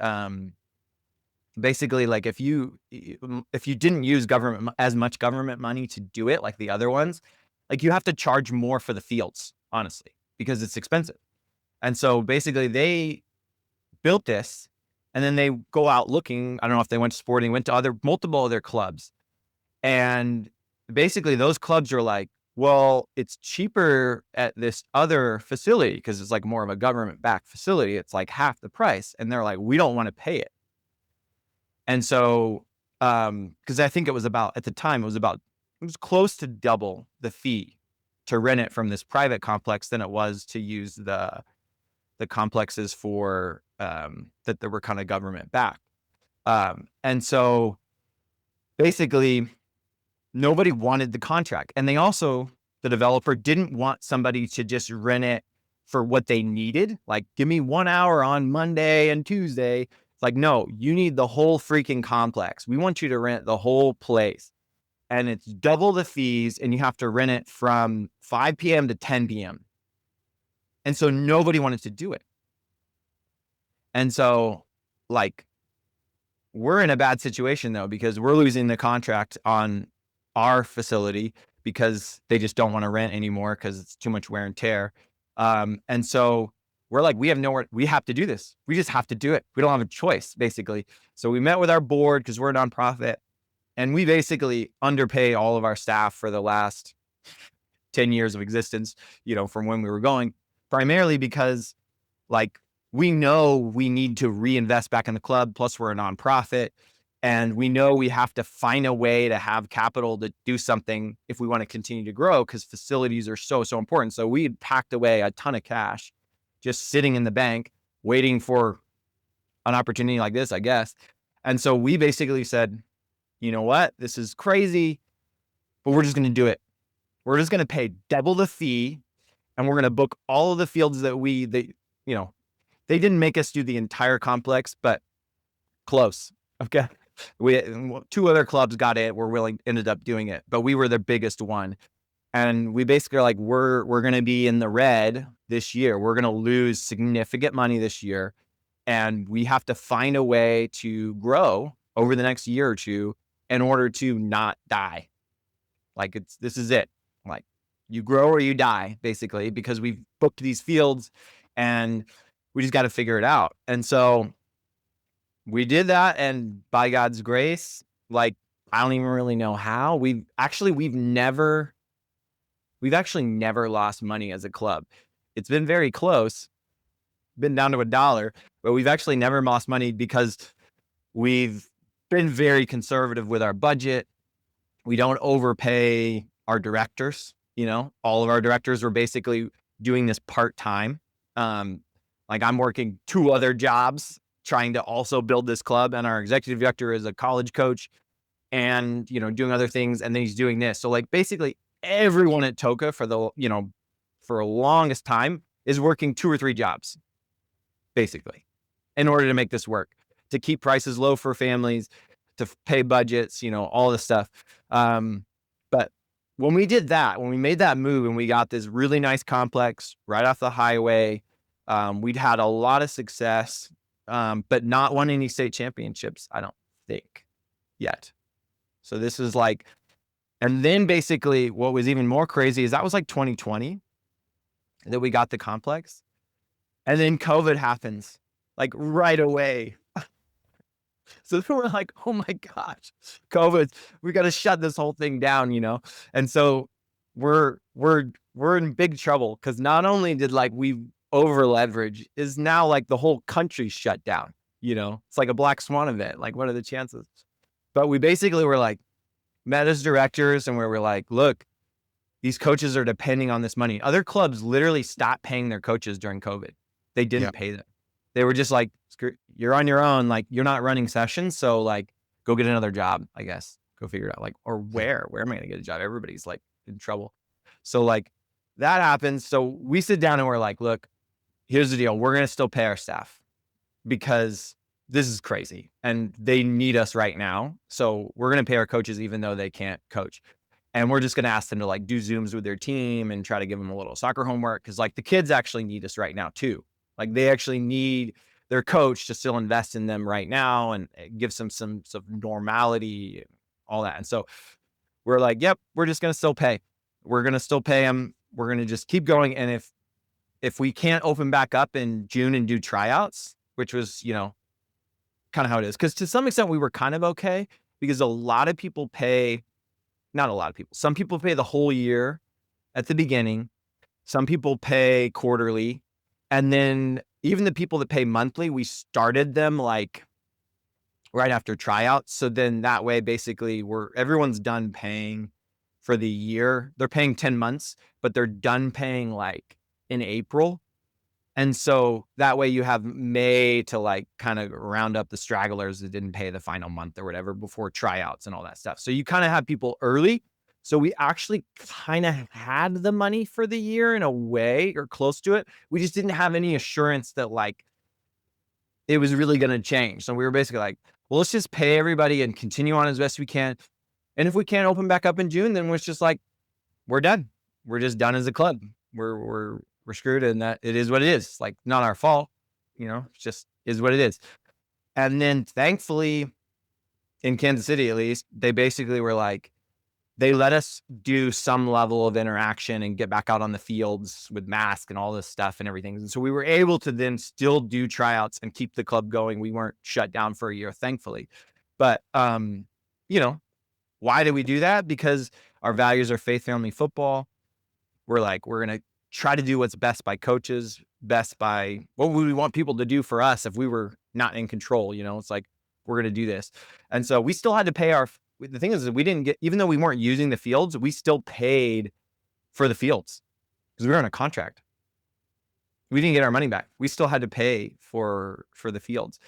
basically like if you didn't use as much government money to do it, like the other ones, like you have to charge more for the fields, honestly, because it's expensive. And so basically they built this and then they go out looking, I don't know if they went to sporting, went to multiple other clubs. And basically those clubs are like, well, it's cheaper at this other facility because it's like more of a government backed facility. It's like half the price. And they're like, we don't want to pay it. And so, because I think it was about, at the time, it was close to double the fee to rent it from this private complex than it was to use the complexes for, that were kind of government backed. And so basically nobody wanted the contract. And they also, the developer didn't want somebody to just rent it for what they needed. Like, give me 1 hour on Monday and Tuesday. It's like, no, you need the whole freaking complex. We want you to rent the whole place. And it's double the fees, and you have to rent it from 5 p.m. to 10 p.m. And so nobody wanted to do it. And so, like, we're in a bad situation though, because we're losing the contract on our facility because they just don't want to rent anymore because it's too much wear and tear. And so we're like, we have nowhere, we have to do this. We just have to do it. We don't have a choice, basically. So we met with our board because we're a nonprofit, and we basically underpay all of our staff for the last 10 years of existence, from when we were going, primarily because, like, we know we need to reinvest back in the club. Plus we're a nonprofit, and we know we have to find a way to have capital to do something if we want to continue to grow, because facilities are so important. So we had packed away a ton of cash just sitting in the bank waiting for an opportunity like this, I guess. And so we basically said, you know what, this is crazy, but we're just going to do it. We're just going to pay double the fee, and we're going to book all of the fields that they didn't make us do the entire complex, but close. Okay. We 2 other clubs got it. Ended up doing it, but we were the biggest one. And we basically are like, we're going to be in the red this year. We're going to lose significant money this year. And we have to find a way to grow over the next year or two in order to not die. Like, this is it. Like, you grow or you die, basically, because we've booked these fields and we just got to figure it out. And so we did that. And by God's grace, like, I don't even really know how. We've actually never lost money as a club. It's been very close, been down to $1, but we've actually never lost money because we've been very conservative with our budget. We don't overpay our directors. All of our directors were basically doing this part-time. Like, I'm working 2 other jobs trying to also build this club, and our executive director is a college coach and, doing other things. And then he's doing this. So, like, basically everyone at Toca for the longest time is working 2 or 3 jobs, basically, in order to make this work, to keep prices low for families, to pay budgets, all this stuff. But when we did that, when we made that move and we got this really nice complex right off the highway, we'd had a lot of success, but not won any state championships, I don't think, yet. So this is like, and then basically what was even more crazy is that was like 2020 that we got the complex. And then COVID happens, like, right away. So then we're like, oh my gosh, COVID, we got to shut this whole thing down, And so we're in big trouble, because not only did, like, we over leverage, is now, like, the whole country shut down, It's like a black swan event. Like, what are the chances? But we basically were like, met as directors, and we were like, look, these coaches are depending on this money. Other clubs literally stopped paying their coaches during COVID. They didn't pay them. They were just like, you're on your own. Like, you're not running sessions. So, like, go get another job, I guess. Go figure it out. Like, or where am I going to get a job? Everybody's, like, in trouble. So, like, that happens. So we sit down and we're like, look, here's the deal. We're going to still pay our staff because this is crazy and they need us right now. So we're going to pay our coaches even though they can't coach. And we're just going to ask them to, like, do Zooms with their team and try to give them a little soccer homework. Cause, like, the kids actually need us right now too. Like, they actually need their coach to still invest in them right now and give some normality, all that. And so we're like, yep, we're just going to still pay. We're going to still pay them. We're going to just keep going. And if we can't open back up in June and do tryouts, which was, kind of how it is. Cause to some extent we were kind of okay, because a lot of people pay, not a lot of people, some people pay the whole year at the beginning. Some people pay quarterly. And then even the people that pay monthly, we started them, like, right after tryouts. So then that way, basically, everyone's done paying for the year. They're paying 10 months, but they're done paying, like, in April. And so that way you have May to, like, kind of round up the stragglers that didn't pay the final month or whatever before tryouts and all that stuff. So you kind of have people early So we actually kind of had the money for the year in a way, or close to it. We just didn't have any assurance that like it was really going to change. So we were basically like, well, let's just pay everybody and continue on as best we can. And if we can't open back up in June, then it's just like, we're done. We're just done as a club. We're screwed, and that it is what it is. It's like not our fault, it's just is what it is. And then thankfully in Kansas City, at least, they basically were like, they let us do some level of interaction and get back out on the fields with masks and all this stuff and everything. And so we were able to then still do tryouts and keep the club going. We weren't shut down for a year, thankfully. But, why did we do that? Because our values are faith, family, football. We're like, we're going to try to do what's best by coaches, best by what we want people to do for us if we were not in control. It's like, we're going to do this. And so we still had to pay the thing is we didn't get, even though we weren't using the fields, we still paid for the fields because we were on a contract. We didn't get our money back. We still had to pay for the fields,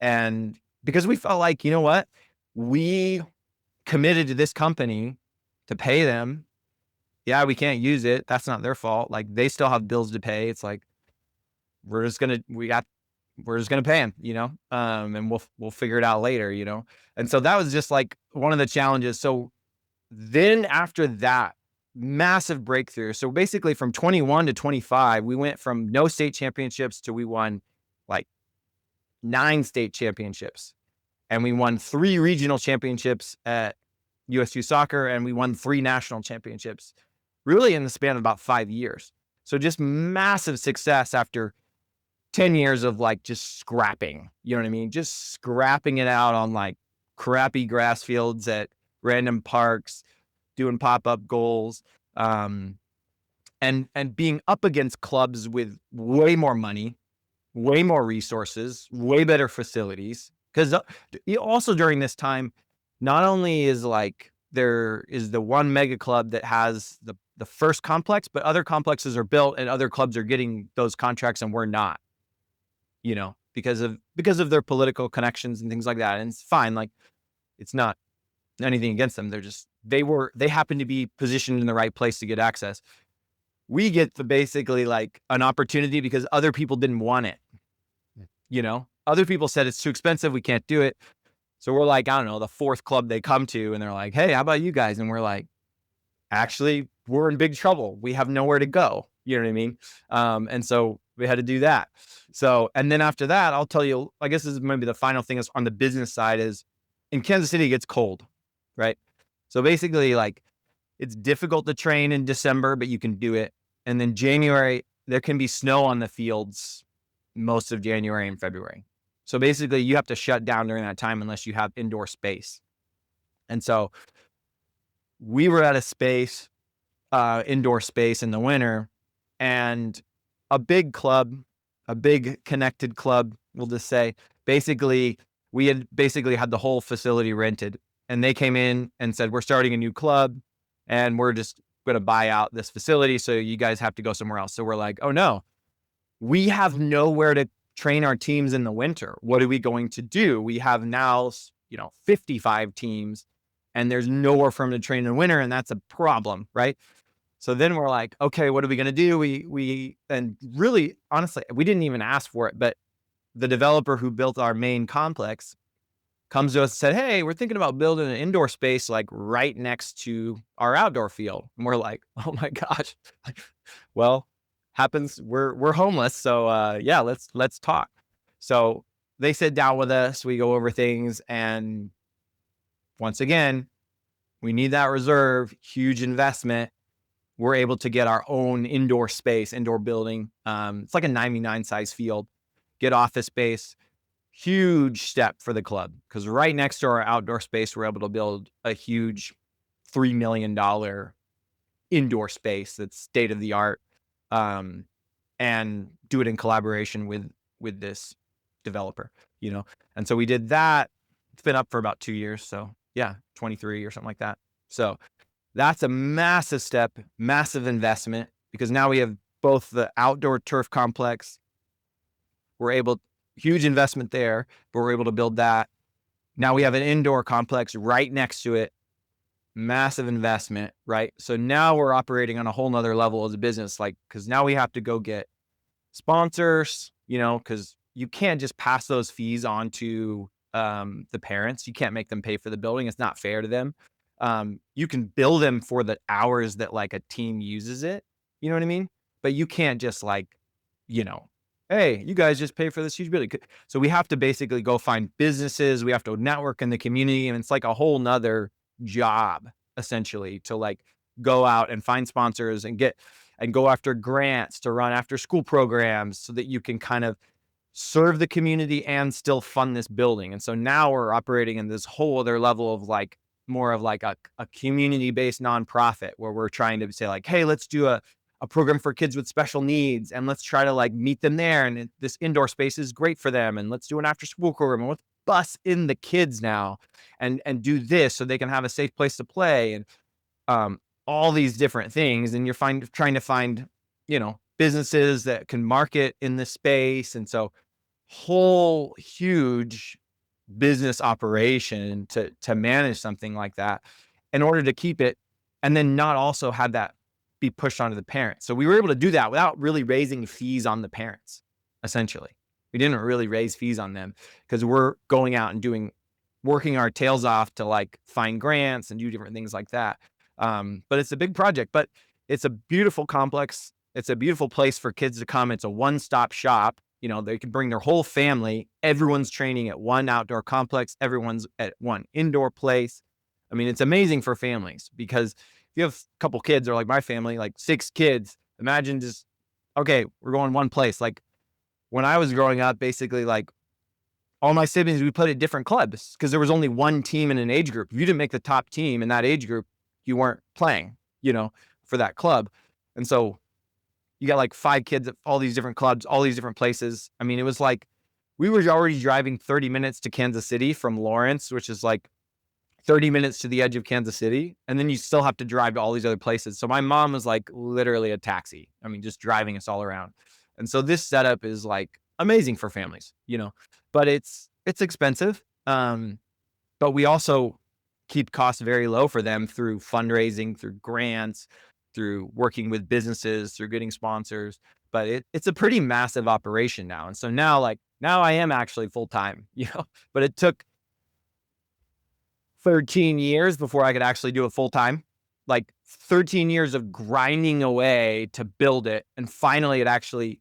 and because we felt like, you know what, we committed to this company to pay them. Yeah, we can't use it. That's not their fault. Like they still have bills to pay. It's like, we're just gonna pay him, and we'll figure it out later, And so that was just like one of the challenges. So then after that massive breakthrough, so basically from 21 to 25, we went from no state championships to we won like 9 state championships, and we won 3 regional championships at USU Soccer, and we won 3 national championships, really in the span of about 5 years. So just massive success after 10 years of like just scrapping, you know what I mean? Just scrapping it out on like crappy grass fields at random parks, doing pop-up goals, and being up against clubs with way more money, way more resources, way better facilities. Because also during this time, not only is like there is the one mega club that has the first complex, but other complexes are built and other clubs are getting those contracts and we're not. Because of their political connections and things like that. And it's fine. Like it's not anything against them. They happen to be positioned in the right place to get access. We get basically like an opportunity because other people didn't want it. Other people said it's too expensive. We can't do it. So we're like, I don't know, the 4th club they come to and they're like, hey, how about you guys? And we're like, actually, we're in big trouble. We have nowhere to go. You know what I mean? And so we had to do that. So, and then after that, I'll tell you, I guess this is maybe the final thing is on the business side is in Kansas City, it gets cold, right? So basically like it's difficult to train in December, but you can do it. And then January, there can be snow on the fields most of January and February. So basically you have to shut down during that time unless you have indoor space. And so we were at a space, indoor space in the winter, and a big club, a big connected club, we'll just say, basically, we had the whole facility rented, and they came in and said, we're starting a new club and we're just going to buy out this facility. So you guys have to go somewhere else. So we're like, oh no, we have nowhere to train our teams in the winter. What are we going to do? We have now, 55 teams and there's nowhere for them to train in the winter. And that's a problem, right? So then we're like, okay, what are we going to do? And really, honestly, we didn't even ask for it, but the developer who built our main complex comes to us and said, hey, we're thinking about building an indoor space like right next to our outdoor field. And we're like, oh my gosh. Well, happens. We're homeless. So yeah, let's talk. So they sit down with us, we go over things, and once again, we need that reserve, huge investment. We're able to get our own indoor space, indoor building. It's like a 99 size field, get office space, huge step for the club. Because right next to our outdoor space, we're able to build a huge $3 million indoor space that's state of the art, and do it in collaboration with this developer, And so we did that. It's been up for about 2 years. So yeah, 23 or something like that. So that's a massive step, massive investment, because now we have both the outdoor turf complex. Huge investment there, but we're able to build that. Now we have an indoor complex right next to it. massive investment, right? So now we're operating on a whole nother level as a business, like, because now we have to go get sponsors, because you can't just pass those fees on to the parents. You can't make them pay for the building. It's not fair to them. You can bill them for the hours that like a team uses it. You know what I mean? But you can't just like, you know, hey, you guys just pay for this huge building. So we have to basically go find businesses. We have to network in the community. And it's like a whole nother job essentially to like go out and find sponsors and go after grants to run after school programs so that you can kind of serve the community and still fund this building. And so now we're operating in this whole other level of like more of like a community-based nonprofit where we're trying to say like, hey, let's do a program for kids with special needs and let's try to like meet them there. And this indoor space is great for them. And let's do an after school program and let's bus in the kids now and do this so they can have a safe place to play. And all these different things, and you're trying to find, businesses that can market in this space. And so whole huge business operation to manage something like that in order to keep it and then not also have that be pushed onto the parents. So we were able to do that without really raising fees on the parents, essentially. We didn't really raise fees on them because we're going out and working our tails off to like find grants and do different things like that. But it's a big project, but it's a beautiful complex. It's a beautiful place for kids to come. It's a one-stop shop. They can bring their whole family. Everyone's training at one outdoor complex. Everyone's at one indoor place. I mean, it's amazing for families because if you have a couple kids or like my family, like 6 kids, imagine just, okay, we're going one place. Like when I was growing up, basically like all my siblings, we played at different clubs because there was only one team in an age group. If you didn't make the top team in that age group, you weren't playing, for that club. And so you got like 5 kids at all these different clubs, all these different places. I mean, it was like we were already driving 30 minutes to Kansas City from Lawrence, which is like 30 minutes to the edge of Kansas City. And then you still have to drive to all these other places. So my mom was like literally a taxi. I mean, just driving us all around. And so this setup is like amazing for families, but it's expensive. But we also keep costs very low for them through fundraising, through grants, through working with businesses, through getting sponsors. But it's a pretty massive operation now. And so now I am actually full-time, but it took 13 years before I could actually do it full-time, like 13 years of grinding away to build it. And finally it actually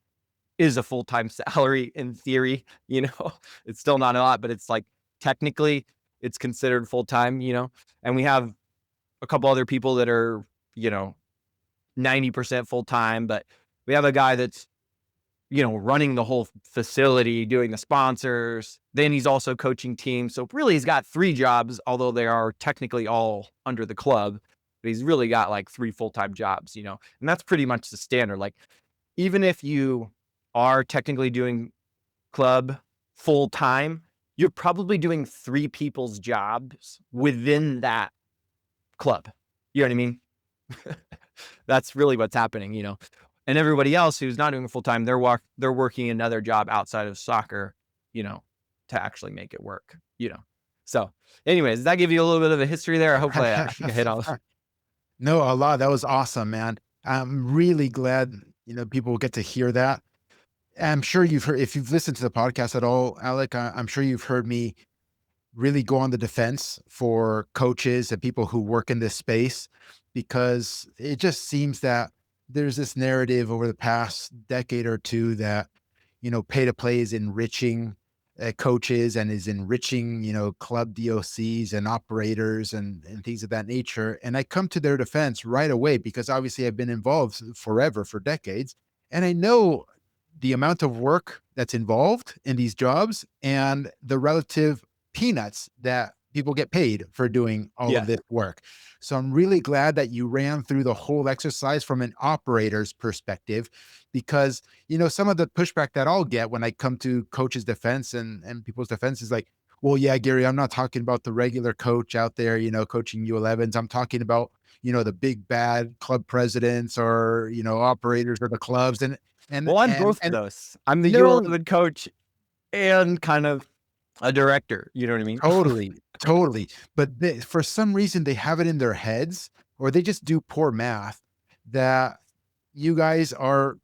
is a full-time salary in theory, it's still not a lot, but it's like technically it's considered full-time, and we have a couple other people that are, 90% full-time, but we have a guy that's, running the whole facility, doing the sponsors. Then he's also coaching teams. So really he's got 3 jobs, although they are technically all under the club, but he's really got like 3 full-time jobs, and that's pretty much the standard. Like even if you are technically doing club full-time, you're probably doing 3 people's jobs within that club. You know what I mean? That's really what's happening, and everybody else who's not doing full-time, they're working another job outside of soccer, to actually make it work, So anyways, does that give you a little bit of a history there? Hopefully I hit all. No, a lot. That was awesome, man. I'm really glad, people get to hear that. I'm sure you've heard, if you've listened to the podcast at all, Alec, I'm sure you've heard me really go on the defense for coaches and people who work in this space, because it just seems that there's this narrative over the past decade or two that, pay to play is enriching coaches and is enriching, club DOCs and operators and things of that nature. And I come to their defense right away because obviously I've been involved forever, for decades. And I know the amount of work that's involved in these jobs and the relative peanuts that people get paid for doing all of this work. So I'm really glad that you ran through the whole exercise from an operator's perspective, because, some of the pushback that I'll get when I come to coaches' defense and people's defense is like, well, yeah, Gary, I'm not talking about the regular coach out there, coaching U11s. I'm talking about, the big bad club presidents or, operators of the clubs. Well, I'm both of those. I'm the U11 coach and kind of a director. You know what I mean? Totally. Totally. But for some reason, they have it in their heads, or they just do poor math, that you guys are,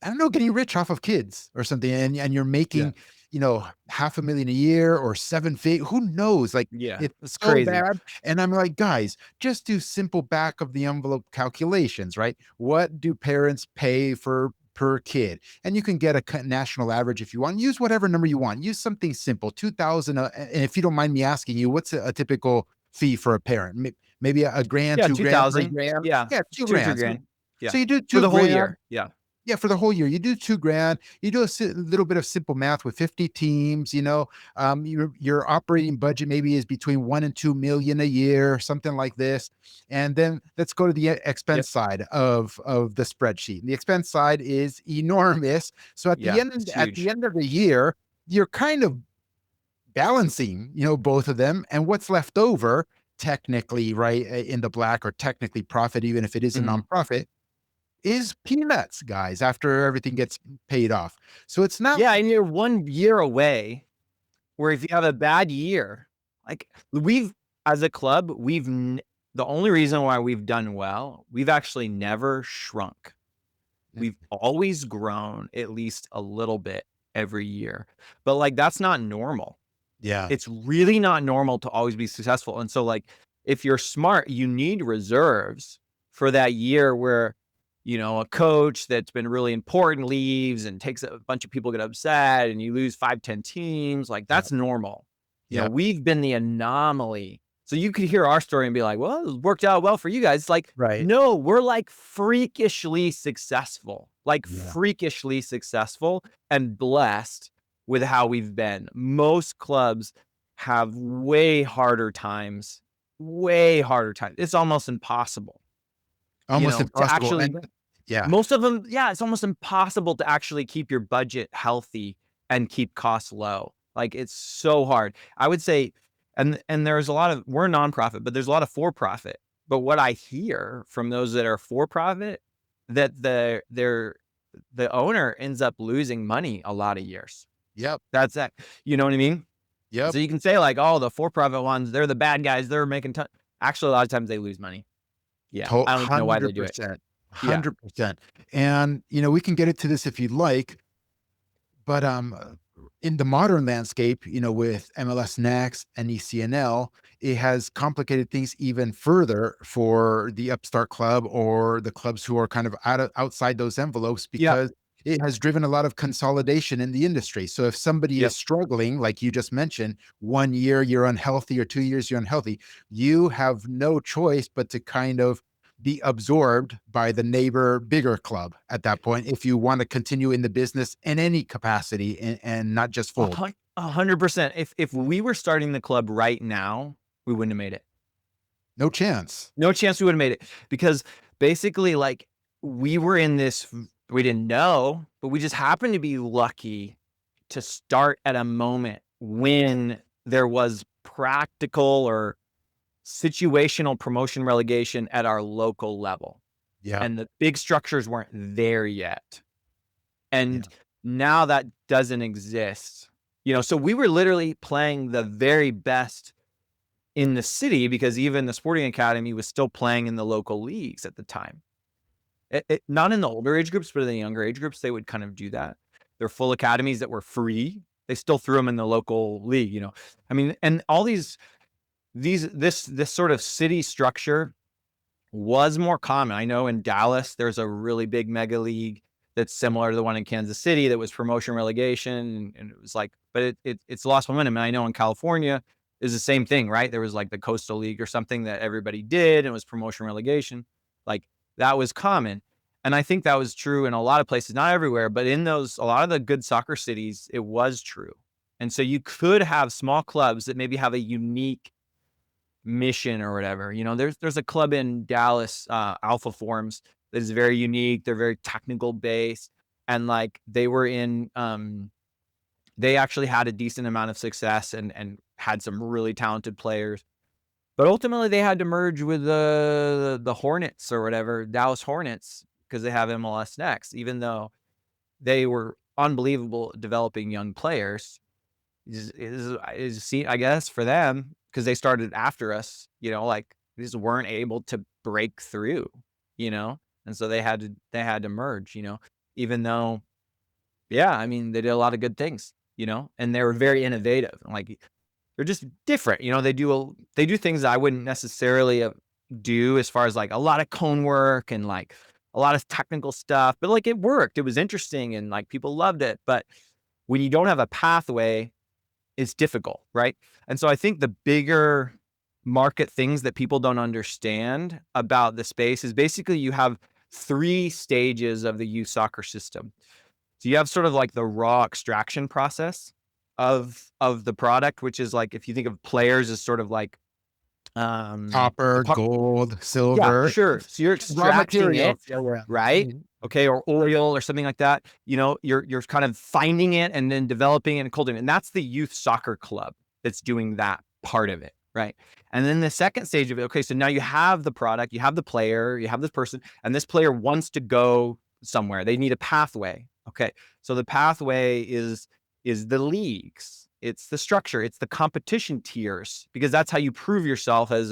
I don't know, getting rich off of kids or something, and you're Yeah. making, 500,000 a year or 7 fig who knows? Like, Yeah. it's It's so crazy. bad, and I'm like, "Guys, just do simple back of the envelope calculations, right? What do parents pay for per kid?" And you can get a national average if you want. Use whatever number you want. Use something simple, 2,000, and if you don't mind me asking you, what's a typical fee for a parent? Maybe a grand, Yeah, 2 grand, 3 2,000. grand? Yeah. Yeah, 2 2, 3 grand. So grand. Yeah. so you do For 2 the whole grand. year. Yeah. Yeah, for the whole year, you do 2 grand, you do a little bit of simple math with 50 teams, your operating budget maybe is between 1 and 2 million a year, something like this. And then let's go to the Yep. expense side of the spreadsheet. The expense side is enormous. So Yeah. It's at the huge. end of the year, you're kind of balancing, both of them, and what's left over technically, right, in the black, or technically profit, even if it is a Mhm. nonprofit, is peanuts, guys, after everything gets paid off. So it's not. Yeah, and you're 1 year away, where if you have a bad year, like, we've as a club, the only reason why we've done well, we've actually never shrunk. We've always grown at least a little bit every year, but, like, that's not normal. Yeah, It's really not normal to always be successful, and so, like, if you're smart, you need reserves for that year where, a coach that's been really important leaves and takes a bunch of people get upset and you lose 5, 10 teams, like, yeah, that's normal. yeah, We've been the anomaly. So you could hear our story and be like, "Well, it worked out well for you guys." Like, right. no, we're, like, freakishly successful, like, Yeah, freakishly successful and blessed with how we've been. Most clubs have way harder times. It's almost impossible, almost to impossible, actually and yeah, most of them, yeah, it's almost impossible to actually keep your budget healthy and keep costs low. Like, it's so hard. I would say, and there's a lot of, we're a nonprofit, but there's a lot of for profit. But what I hear from those that are for profit, that the owner ends up losing money a lot of years. yep, That's that. You know what I mean? yep, So you can say like, "Oh, the for-profit ones, they're the bad guys. They're making ton." Actually, a lot of times they lose money. Yeah, I don't even know why they do it. 100%, Yeah. 100%. And, we can get into this if you'd like, but, in the modern landscape, with MLS Next and ECNL, it has complicated things even further for the upstart club or the clubs who are kind of outside those envelopes, Yep. because it has driven a lot of consolidation in the industry. So if somebody is Yep. struggling, like you just mentioned, 1 year you're unhealthy or 2 years you're unhealthy, you have no choice but to kind of be absorbed by the neighbor bigger club at that point, if you want to continue in the business in any capacity, and not just A fold. 100%. If we were starting the club right now, we wouldn't have made it. No chance. No chance we would've made it, because basically, like, we were in this we didn't know, but we just happened to be lucky to start at a moment when there was practical or situational promotion relegation at our local level, Yeah, and the big structures weren't there yet. And yeah, now that doesn't exist. So we were literally playing the very best in the city, because even the sporting academy was still playing in the local leagues at the time. Not in the older age groups, but in the younger age groups, they would kind of do that. They're full academies that were free. They still threw them in the local league. I mean, and all this sort of city structure was more common. I know in Dallas, there's a really big mega league that's similar to the one in Kansas City that was promotion relegation, and it was like, but it's lost momentum. And I know in California is the same thing, right? There was like the Coastal League or something that everybody did, and it was promotion relegation. Like, that was common. And I think that was true in a lot of places, not everywhere, but in a lot of the good soccer cities, it was true. And so you could have small clubs that maybe have a unique mission or whatever. There's a club in Dallas, Alpha Forms, that is very unique. They're very technical based, and like they actually had a decent amount of success and had some really talented players. But ultimately, they had to merge with the Hornets or whatever, Dallas Hornets, because they have MLS Next, even though they were unbelievable at developing young players. I guess for them, because they started after us, like they just weren't able to break through, and so they had to merge, even though, yeah, I mean, they did a lot of good things, and they were very innovative. And like they're just different, they do things that I wouldn't necessarily do, as far as like a lot of cone work and like a lot of technical stuff, but like it worked. It was interesting and like people loved it. But when you don't have a pathway, it's difficult, right? And so I think the bigger market things that people don't understand about the space is basically you have 3 stages of the youth soccer system. So you have sort of like the raw extraction process of the product, which is like, if you think of players as sort of like Copper, the gold, yeah, silver, sure. So you're raw extracting it, materials. Yeah, yeah. right? Mhm. Okay, or oil or something like that. You're kind of finding it and then developing it and cultivating it. And that's the youth soccer club that's doing that part of it, right? And then the second stage of it, okay, so now you have the product, you have the player, you have this person, and this player wants to go somewhere. They need a pathway. Okay. So the pathway is the leagues. It's the structure, it's the competition tiers, because that's how you prove yourself as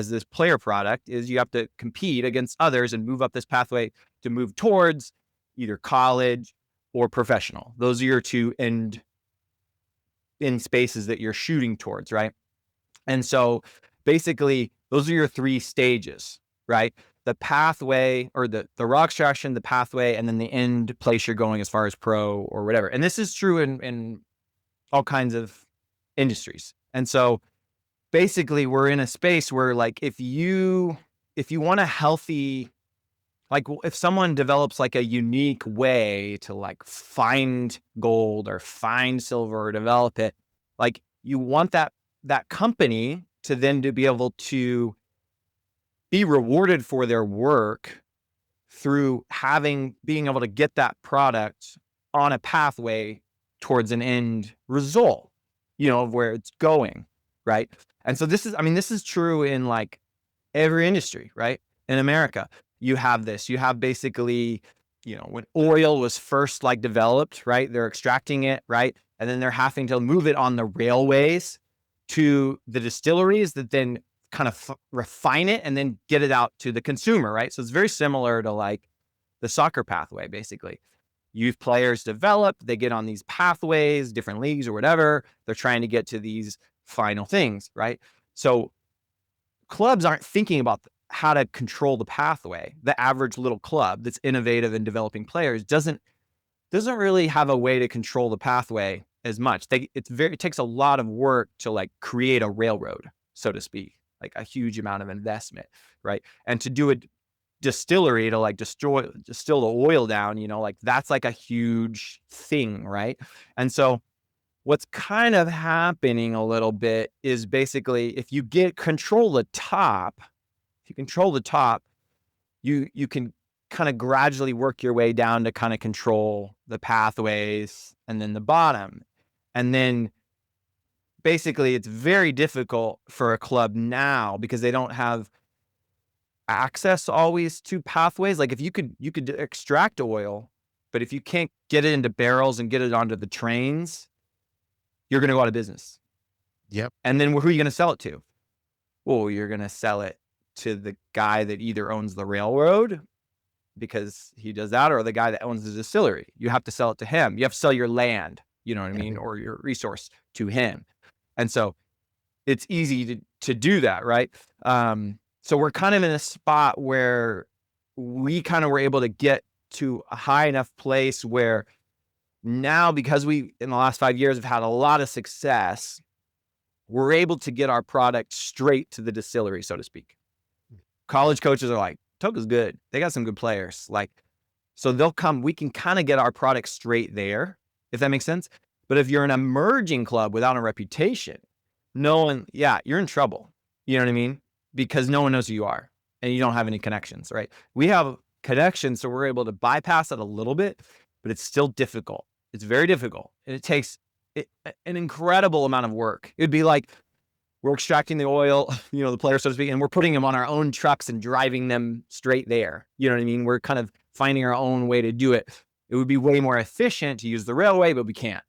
this player product, is you have to compete against others and move up this pathway to move towards either college or professional. Those are your 2 end in spaces that you're shooting towards, right? And so basically those are your 3 stages, right? The pathway, or the raw extraction, the pathway, and then the end place you're going as far as pro or whatever. And this is true in all kinds of industries. And so basically we're in a space where, like, if you want a healthy, like, if someone develops like a unique way to like find gold or find silver or develop it, like, you want that company to then to be able to be rewarded for their work through being able to get that product on a pathway towards an end result, of where it's going, right? And so this is true in like every industry, right? In America, you have this. You have basically, when oil was first like developed, right? They're extracting it, right? And then they're having to move it on the railways to the distilleries that then kind of refine it and then get it out to the consumer, right? So it's very similar to like the soccer pathway, basically. Youth players develop, they get on these pathways, different leagues or whatever. They're trying to get to these final things, right? So clubs aren't thinking about how to control the pathway. The average little club that's innovative in developing players doesn't really have a way to control the pathway as much. It takes a lot of work to like create a railroad, so to speak, like a huge amount of investment, right? And to do a distillery to like distill the oil down, like that's like a huge thing, right? And so what's kind of happening a little bit is basically, if you control the top, you can kind of gradually work your way down to kind of control the pathways and then the bottom. And then basically it's very difficult for a club now because they don't have access always to pathways. Like, if you could extract oil, but if you can't get it into barrels and get it onto the trains, you're going to go out of business. Yep. And then who are you going to sell it to? Well, you're going to sell it to the guy that either owns the railroad, because he does that, or the guy that owns the distillery. You have to sell it to him. You have to sell your land, you know what I mean, or your resource to him. And so it's easy to do that, right? So we're kind of in a spot where we kind of were able to get to a high enough place where now, because we, in the last 5 years, have had a lot of success, we're able to get our product straight to the distillery, so to speak. College coaches are like, Toca's good. They got some good players. Like, so they'll come, we can kind of get our product straight there, if that makes sense. But if you're an emerging club without a reputation, you're in trouble. You know what I mean? Because no one knows who you are and you don't have any connections, right? We have connections, so we're able to bypass it a little bit, but it's still difficult. It's very difficult. And it takes an incredible amount of work. It'd be like, we're extracting the oil, the player, so to speak, and we're putting them on our own trucks and driving them straight there. You know what I mean? We're kind of finding our own way to do it. It would be way more efficient to use the railway, but we can't,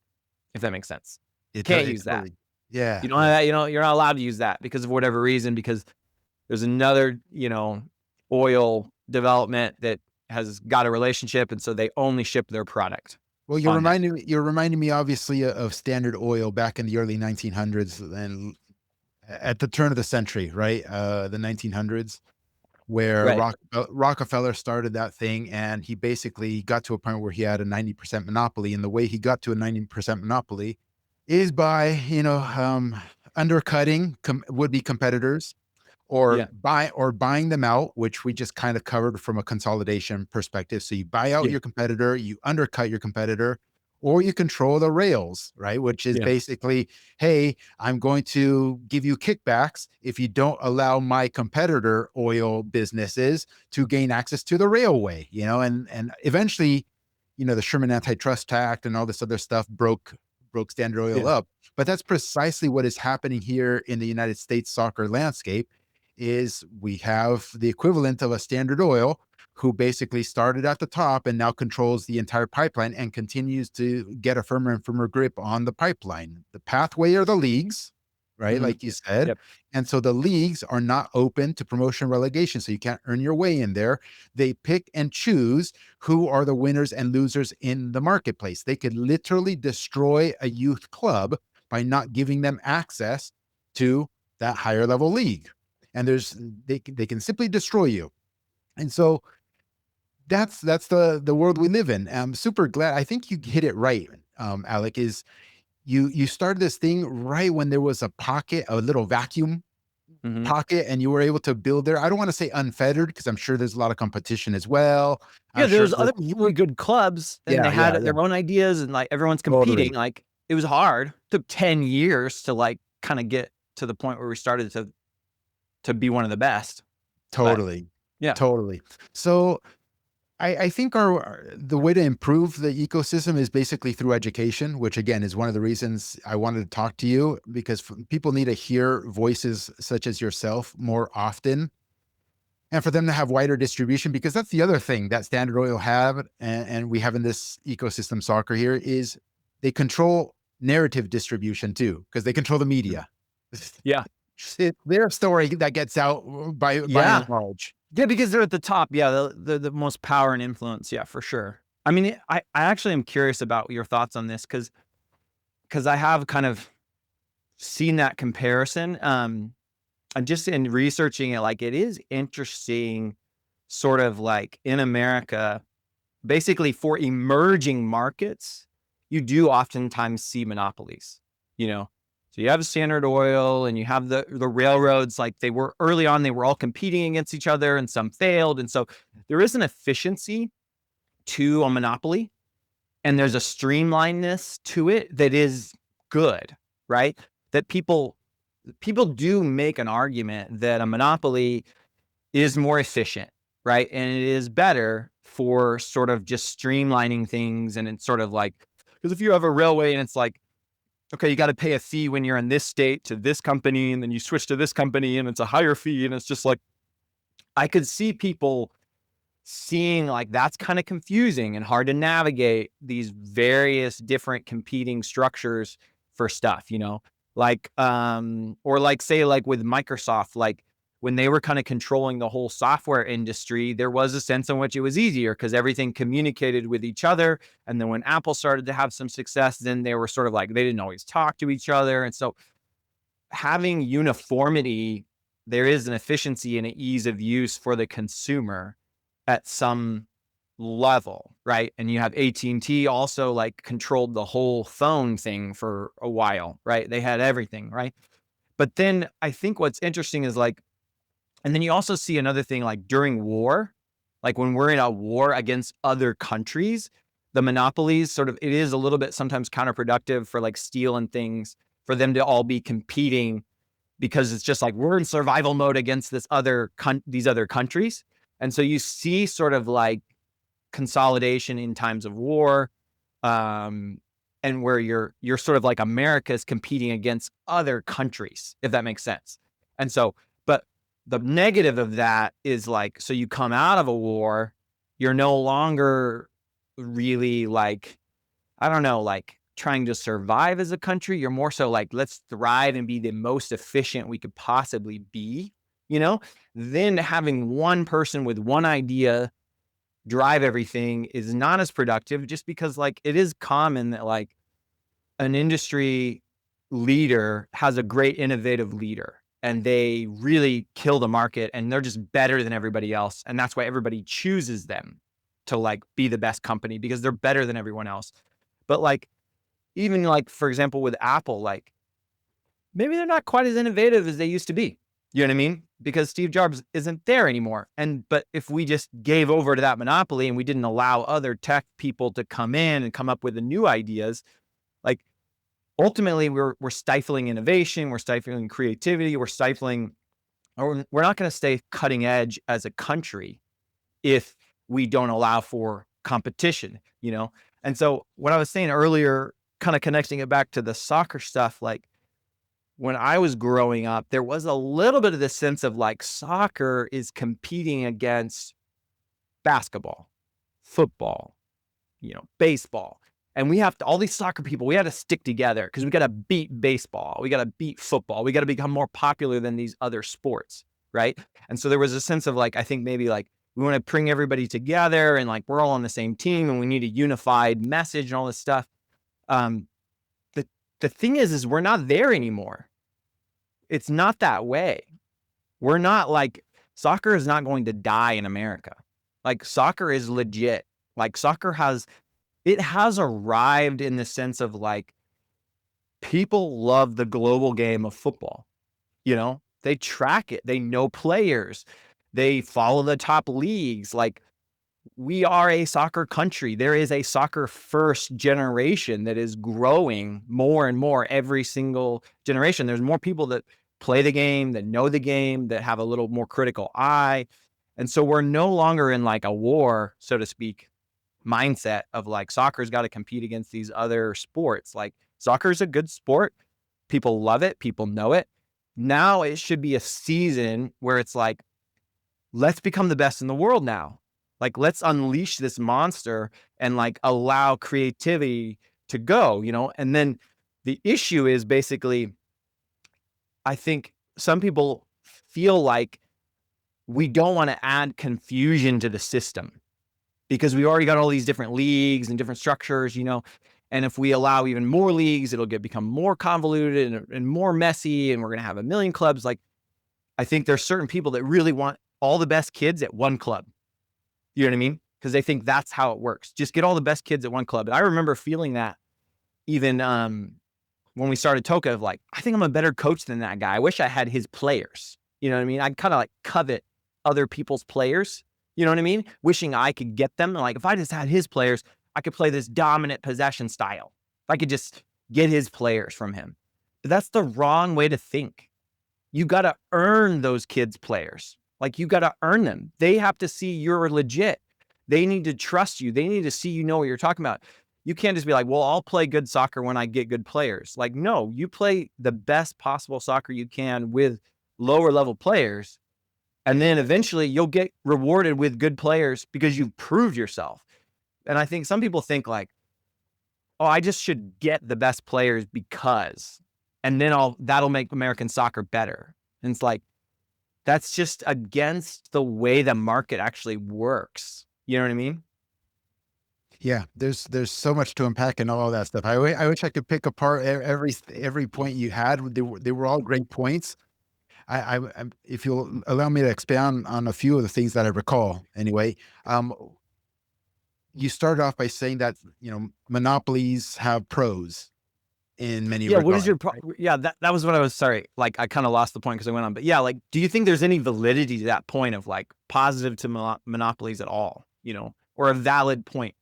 if that makes sense. Can't use that. Yeah, You don't yeah. have that, you're not allowed to use that because of whatever reason, because there's another, oil development that has got a relationship, and so they only ship their product Well, on that. you're reminding me obviously of Standard Oil back in the early 1900s and at the turn of the century, right? The 1900s, where Right. Rockefeller started that thing, and he basically got to a point where he had a 90% monopoly. And the way he got to a 90% monopoly is by, undercutting would-be competitors or Yeah. buying them out, which we just kind of covered from a consolidation perspective. So you buy out Yeah. your competitor, you undercut your competitor, or you control the rails, right? Which is Yeah. basically, hey, I'm going to give you kickbacks if you don't allow my competitor oil businesses to gain access to the railway, and eventually, the Sherman Antitrust Act and all this other stuff broke Standard Oil Yeah. up. But that's precisely what is happening here in the United States soccer landscape is we have the equivalent of a Standard Oil who basically started at the top and now controls the entire pipeline and continues to get a firmer and firmer grip on the pipeline. The pathway are the leagues, right? Mhm. Like you said. Yep. And so the leagues are not open to promotion relegation. So you can't earn your way in there. They pick and choose who are the winners and losers in the marketplace. They could literally destroy a youth club by not giving them access to that higher level league. And they can simply destroy you. And so that's the world we live in. I'm super glad. I think you hit it right, Alec. Is you started this thing right when there was a pocket, a little vacuum Mhm. pocket, and you were able to build there. I don't want to say unfettered because I'm sure there's a lot of competition as well. Yeah, I'm sure. there's other really good clubs, and they Yeah, had yeah, yeah. their own ideas, and, like, everyone's Totally, competing, like, it was hard. Took 10 years to, like, kinda get to the point where we started to be one of the best, but totally, yeah. totally. So I think the way to improve the ecosystem is basically through education, which again is one of the reasons I wanted to talk to you because people need to hear voices such as yourself more often, and for them to have wider distribution. Because that's the other thing that Standard Oil have, and we have in this ecosystem soccer here is they control narrative distribution too, because they control the Mhm. media. Yeah. It's their story that gets out by and Yeah. large. Yeah, because they're at the top. Yeah, the most power and influence. Yeah, for sure. I mean, I actually am curious about your thoughts on this because I have kind of seen that comparison. And just in researching it, like it is interesting, sort of like in America, basically for emerging markets, you do oftentimes see monopolies. You know, so you have Standard Oil and you have the railroads. Like they were early on, they were all competing against each other, and some failed, and so there is an efficiency to a monopoly, and there's a streamlinedness to it that is good, right? That people do make an argument that a monopoly is more efficient, right? And it is better for sort of just streamlining things. And it's sort of like, because if you have a railway and it's like, okay, you got to pay a fee when you're in this state to this company, and then you switch to this company and it's a higher fee. And it's just like, I could see people seeing like that's kind of confusing and hard to navigate these various different competing structures for stuff, like or like say like with Microsoft, like when they were kind of controlling the whole software industry, there was a sense in which it was easier because everything communicated with each other. And then when Apple started to have some success, then they were sort of like they didn't always talk to each other. And so having uniformity, there is an efficiency and an ease of use for the consumer at some level, right? And you have AT&T also like controlled the whole phone thing for a while, right? They had everything, right? But then I think what's interesting is like, and then you also see another thing like during war, like when we're in a war against other countries, the monopolies sort of, it is a little bit sometimes counterproductive for like steel and things for them to all be competing because it's just like we're in survival mode against these other countries. And so you see sort of like consolidation in times of war, um, and where you're sort of like America's competing against other countries, if that makes sense. And so, but the negative of that is like, so you come out of a war, you're no longer really like, I don't know, like trying to survive as a country. You're more so like, let's thrive and be the most efficient we could possibly be, you know? Then having one person with one idea drive everything is not as productive, just because like it is common that like an industry leader has a great innovative leader and they really kill the market and they're just better than everybody else. And that's why everybody chooses them to like be the best company, because they're better than everyone else. But like, even like, for example, with Apple, like maybe they're not quite as innovative as they used to be. You know what I mean? Because Steve Jobs isn't there anymore. But if we just gave over to that monopoly and we didn't allow other tech people to come in and come up with the new ideas, like ultimately we're stifling innovation, we're stifling creativity, or we're not going to stay cutting edge as a country if we don't allow for competition, you know? And so what I was saying earlier, kind of connecting it back to the soccer stuff, like when I was growing up, there was a little bit of this sense of like soccer is competing against basketball, football, baseball. And we have to, all these soccer people, we had to stick together because we got to beat baseball. We got to beat football. We got to become more popular than these other sports. Right. And so there was a sense of like, I think maybe like we want to bring everybody together and like we're all on the same team and we need a unified message and all this stuff. Um, the thing is we're not there anymore. It's not that way. We're not like, soccer is not going to die in America. Like soccer is legit. Like soccer has arrived in the sense of like, people love the global game of football. They track it. They know players. They follow the top leagues. Like, we are a soccer country. There is a soccer first generation that is growing more and more every single generation. There's more people that play the game, that know the game, that have a little more critical eye. And so we're no longer in like a war, so to speak, mindset of like soccer's got to compete against these other sports. Like soccer is a good sport. People love it. People know it. Now it should be a season where it's like, let's become the best in the world now. Like, let's unleash this monster and like allow creativity to go, And then the issue is basically, I think some people feel like we don't want to add confusion to the system because we already got all these different leagues and different structures, And if we allow even more leagues, it'll become more convoluted and more messy, and we're going to have a million clubs. Like, I think there's certain people that really want all the best kids at one club. You know what I mean? Because they think that's how it works. Just get all the best kids at one club. And I remember feeling that even when we started Toca, of like, I think I'm a better coach than that guy. I wish I had his players. You know what I mean? I'd kind of like covet other people's players. You know what I mean? Wishing I could get them. Like, if I just had his players, I could play this dominant possession style. If I could just get his players from him. But that's the wrong way to think. You got to earn those kids' players. Like, you got to earn them. They have to see you're legit. They need to trust you. They need to see you know what you're talking about. You can't just be like, well, I'll play good soccer when I get good players. Like, no, you play the best possible soccer you can with lower level players. And then eventually you'll get rewarded with good players because you've proved yourself. And I think some people think like, oh, I just should get the best players because, and then that'll make American soccer better. And it's like, that's just against the way the market actually works. You know what I mean? Yeah, there's so much to unpack in all of that stuff. I wish I could pick apart every point you had. They were all great points. If you'll allow me to expand on a few of the things that I recall anyway. You started off by saying that, monopolies have pros in many Yeah. What is regards, your, right? yeah, that was what I was, sorry. Like, I kind of lost the point because I went on, but yeah, like, do you think there's any validity to that point of like positive to monopolies at all, or a valid point?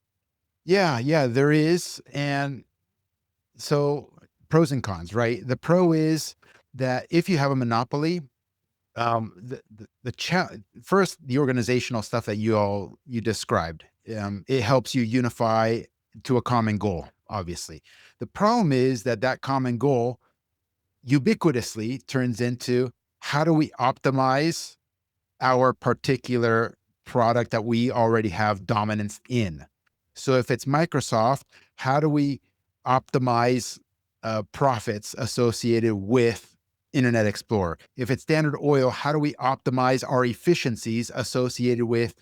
Yeah, there is. And so pros and cons, right? The pro is that if you have a monopoly, first, the organizational stuff that you described, it helps you unify to a common goal, obviously. The problem is that common goal ubiquitously turns into, how do we optimize our particular product that we already have dominance in? So if it's Microsoft, how do we optimize profits associated with Internet Explorer? If it's Standard Oil, how do we optimize our efficiencies associated with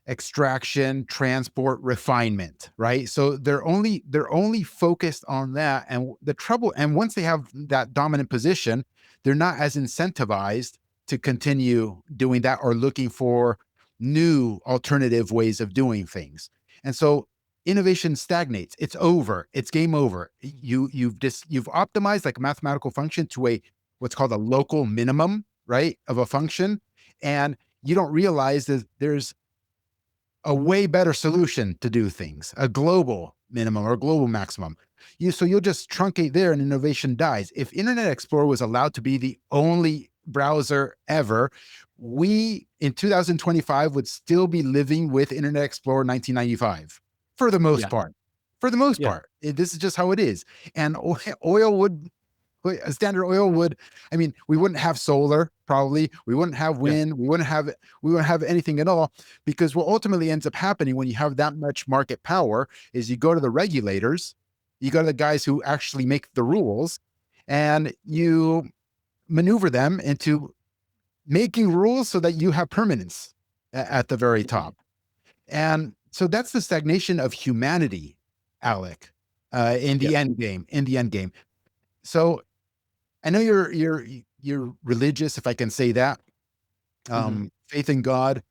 extraction, transport, refinement, right? So they're only focused on that. And the trouble, and once they have that dominant position, they're not as incentivized to continue doing that or looking for new alternative ways of doing things. And so innovation stagnates. It's over. It's game over. You've optimized like a mathematical function to a what's called a local minimum, right, of a function, and you don't realize that there's a way better solution to do things, a global minimum or global maximum. You'll just truncate there and innovation dies. If Internet Explorer was allowed to be the only browser ever, we in 2025 would still be living with Internet Explorer 1995 for the most Yeah. part. For the most Yeah. part, this is just how it is. And oil would a Standard Oil would, I mean, we wouldn't have solar probably, we wouldn't have Yeah. wind, we wouldn't have anything at all, because what ultimately ends up happening when you have that much market power is you go to the regulators, you go to the guys who actually make the rules, and you maneuver them into making rules so that you have permanence at the very top. And so that's the stagnation of humanity, Alec, in Yeah. the end game. In the end game. So I know you're religious, if I can say that. Mhm. Faith in God,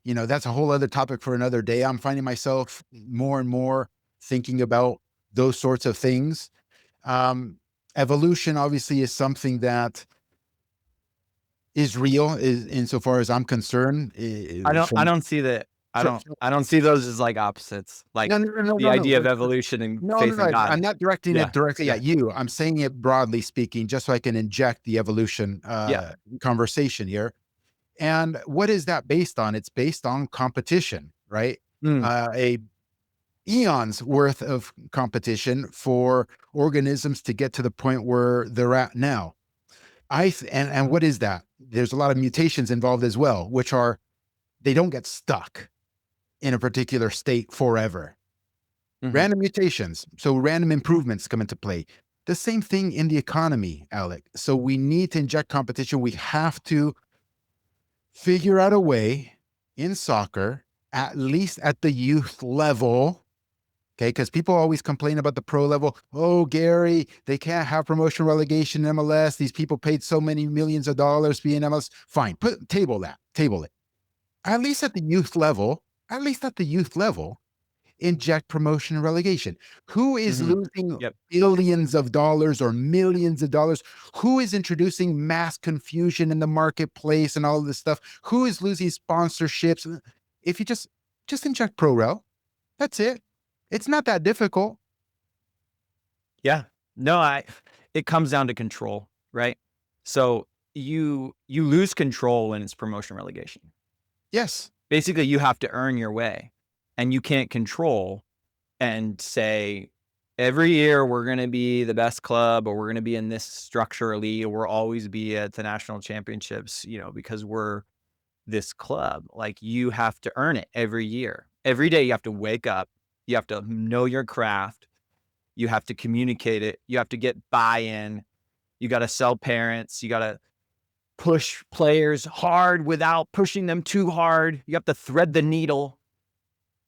that's a whole other topic for another day. I'm finding myself more and more thinking about those sorts of things. Um, Evolution obviously is something that is real, is insofar as I'm concerned. I From, don't see that. from I don't see those as like opposites. Like no, no, no, no, the no, no. idea of evolution and No, no, faith in no. God. I'm not directing Yeah. it directly Yeah. at you. I'm saying it broadly speaking, just so I can inject the evolution Yeah. conversation here. And what is that based on? It's based on competition, right? Mm. A eons worth of competition for organisms to get to the point where they're at now. And what is that? There's a lot of mutations involved as well, which are they don't get stuck in a particular state forever. Mhm. Random mutations, so random improvements come into play. The same thing in the economy, Alec. So we need to inject competition. We have to figure out a way in soccer, at least at the youth level. Okay, because people always complain about the pro level. Oh, Gary, they can't have promotion relegation in MLS. These people paid so many millions of dollars to be in MLS. Fine, table it. At least at the youth level, at least at the youth level, inject promotion and relegation. Who is Mhm. losing Yep. billions of dollars or millions of dollars? Who is introducing mass confusion in the marketplace and all of this stuff? Who is losing sponsorships? If you just inject pro rel, that's it. It's not that difficult. Yeah. No, it comes down to control, right? So you lose control when it's promotion relegation. Yes. Basically, you have to earn your way, and you can't control and say, every year we're going to be the best club, or we're going to be in this structure or league, or we'll always be at the national championships, because we're this club. Like, you have to earn it every year. Every day you have to wake up, you have to know your craft, you have to communicate it, you have to get buy-in, you got to sell parents, you got to push players hard without pushing them too hard. You have to thread the needle.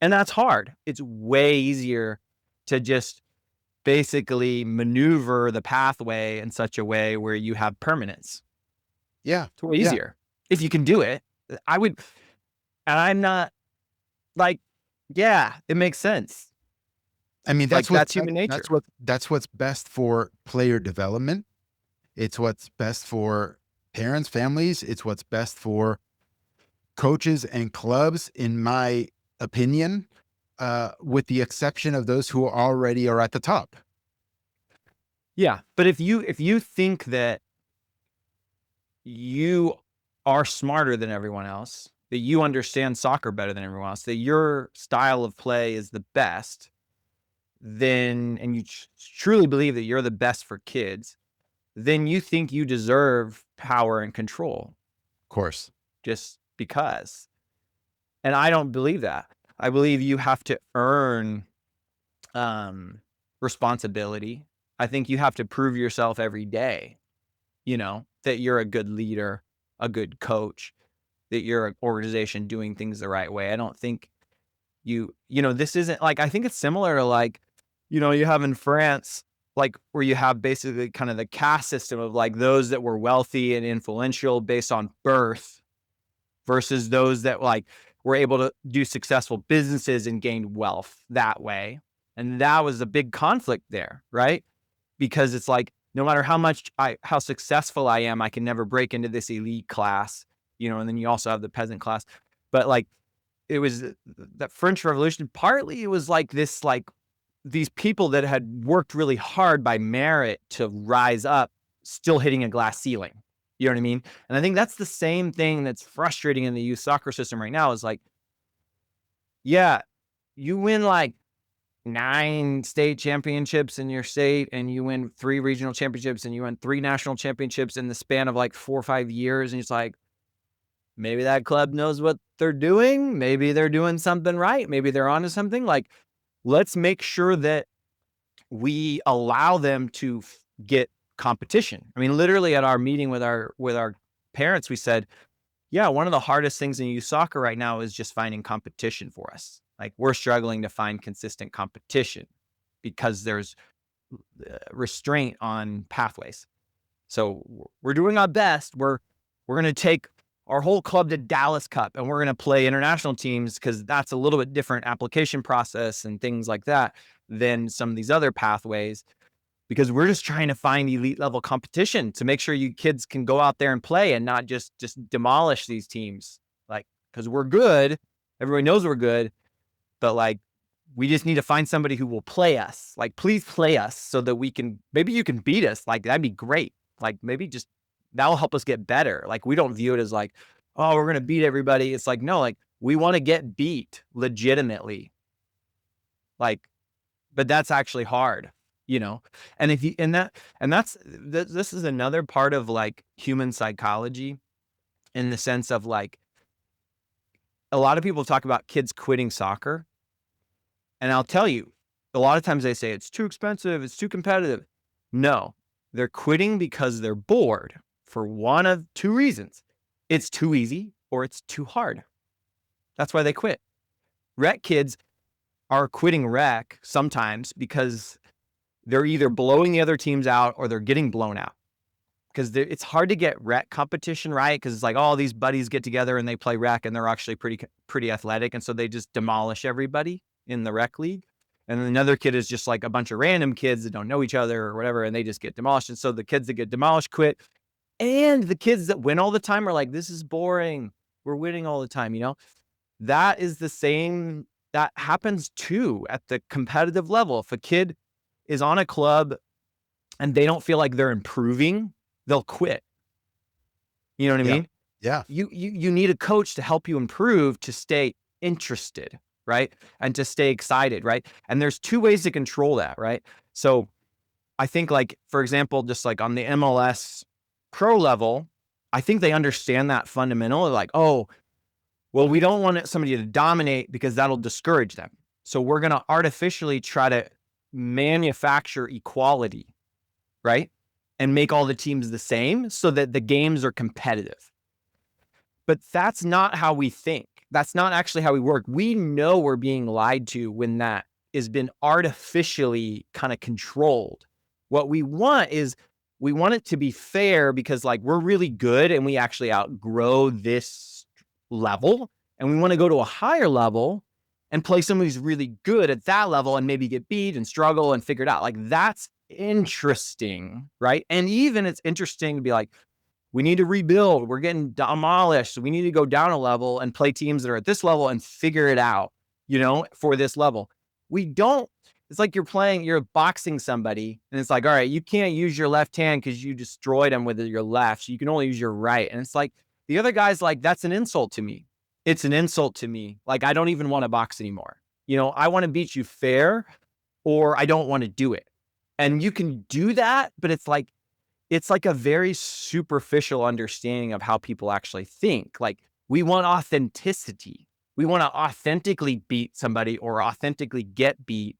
And that's hard. It's way easier to just basically maneuver the pathway in such a way where you have permanence. Yeah. It's way Yeah. easier. If you can do it, I would, and I'm not like, yeah, it makes sense. I mean, Like, that's human nature. that's what's best for player development. It's what's best for parents, families. It's what's best for coaches and clubs, in my opinion, with the exception of those who already are at the top. Yeah. But if you think that you are smarter than everyone else, that you understand soccer better than everyone else, that your style of play is the best, then, and you truly believe that you're the best for kids, then you think you deserve power and control Of course. just because. And I don't believe that. I believe you have to earn, um, responsibility. I think you have to prove yourself every day, that you're a good leader, a good coach, that you're an organization doing things the right way. I don't think this isn't like, I think it's similar to like, you have in France, like where you have basically kind of the caste system of like those that were wealthy and influential based on birth versus those that like were able to do successful businesses and gain wealth that way. And that was a big conflict there, right? Because it's like, no matter how successful I am, I can never break into this elite class, and then you also have the peasant class. But like, it was that French Revolution, partly it was like this, like these people that had worked really hard by merit to rise up, still hitting a glass ceiling. You know what I mean? And I think that's the same thing that's frustrating in the youth soccer system right now is like, yeah, you win like 9 state championships in your state and you win 3 regional championships and you win 3 national championships in the span of like 4 or 5 years. And it's like, maybe that club knows what they're doing. Maybe they're doing something right. Maybe they're onto something. Like, let's make sure that we allow them to get competition. I mean, literally at our meeting with our parents, we said, yeah, one of the hardest things in youth soccer right now is just finding competition for us. Like, we're struggling to find consistent competition because there's restraint on pathways. So we're doing our best. We're going to take our whole club to Dallas Cup and we're going to play international teams because that's a little bit different application process and things like that than some of these other pathways, because we're just trying to find elite level competition to make sure you kids can go out there and play and not just demolish these teams. Like, because we're good. Everybody knows we're good, but like, we just need to find somebody who will play us. Like, please play us so that maybe you can beat us. Like, that'd be great. Like, maybe just that'll help us get better. Like, we don't view it as like, oh, we're going to beat everybody. It's like, no, like we want to get beat legitimately. Like, but that's actually hard, and if you, this is another part of like human psychology in the sense of like, a lot of people talk about kids quitting soccer. And I'll tell you, a lot of times they say it's too expensive, it's too competitive. No, they're quitting because they're bored for one of 2 reasons. It's too easy or it's too hard. That's why they quit. Rec kids are quitting rec sometimes because they're either blowing the other teams out or they're getting blown out. Because it's hard to get rec competition right, because it's like, oh, these buddies get together and they play rec and they're actually pretty athletic, and so they just demolish everybody in the rec league. And another kid is just like a bunch of random kids that don't know each other or whatever, and they just get demolished. And so the kids that get demolished quit, and the kids that win all the time are like, this is boring. We're winning all the time, That is the same. That happens too at the competitive level. If a kid is on a club and they don't feel like they're improving, they'll quit. You know what I mean? Yeah. You need a coach to help you improve, to stay interested, right? And to stay excited, right? And there's 2 ways to control that, right? So I think, like, for example, just like on the MLS pro level, I think they understand that fundamental. Like, oh, well, we don't want somebody to dominate because that'll discourage them. So we're going to artificially try to manufacture equality, right? And make all the teams the same so that the games are competitive. But that's not how we think. That's not actually how we work. We know we're being lied to when that has been artificially kind of controlled. What we want is, we want it to be fair because like we're really good and we actually outgrow this level, and we want to go to a higher level and play somebody who's really good at that level and maybe get beat and struggle and figure it out. Like, that's interesting, right? And even it's interesting to be like, we need to rebuild. We're getting demolished. So we need to go down a level and play teams that are at this level and figure it out, for this level. We don't. It's like you're boxing somebody and it's like, all right, you can't use your left hand because you destroyed them with your left. So you can only use your right. And it's like, the other guy's like, that's an insult to me. It's an insult to me. Like, I don't even want to box anymore. I want to beat you fair, or I don't want to do it. And you can do that, but it's like a very superficial understanding of how people actually think. Like, we want authenticity. We want to authentically beat somebody or authentically get beat.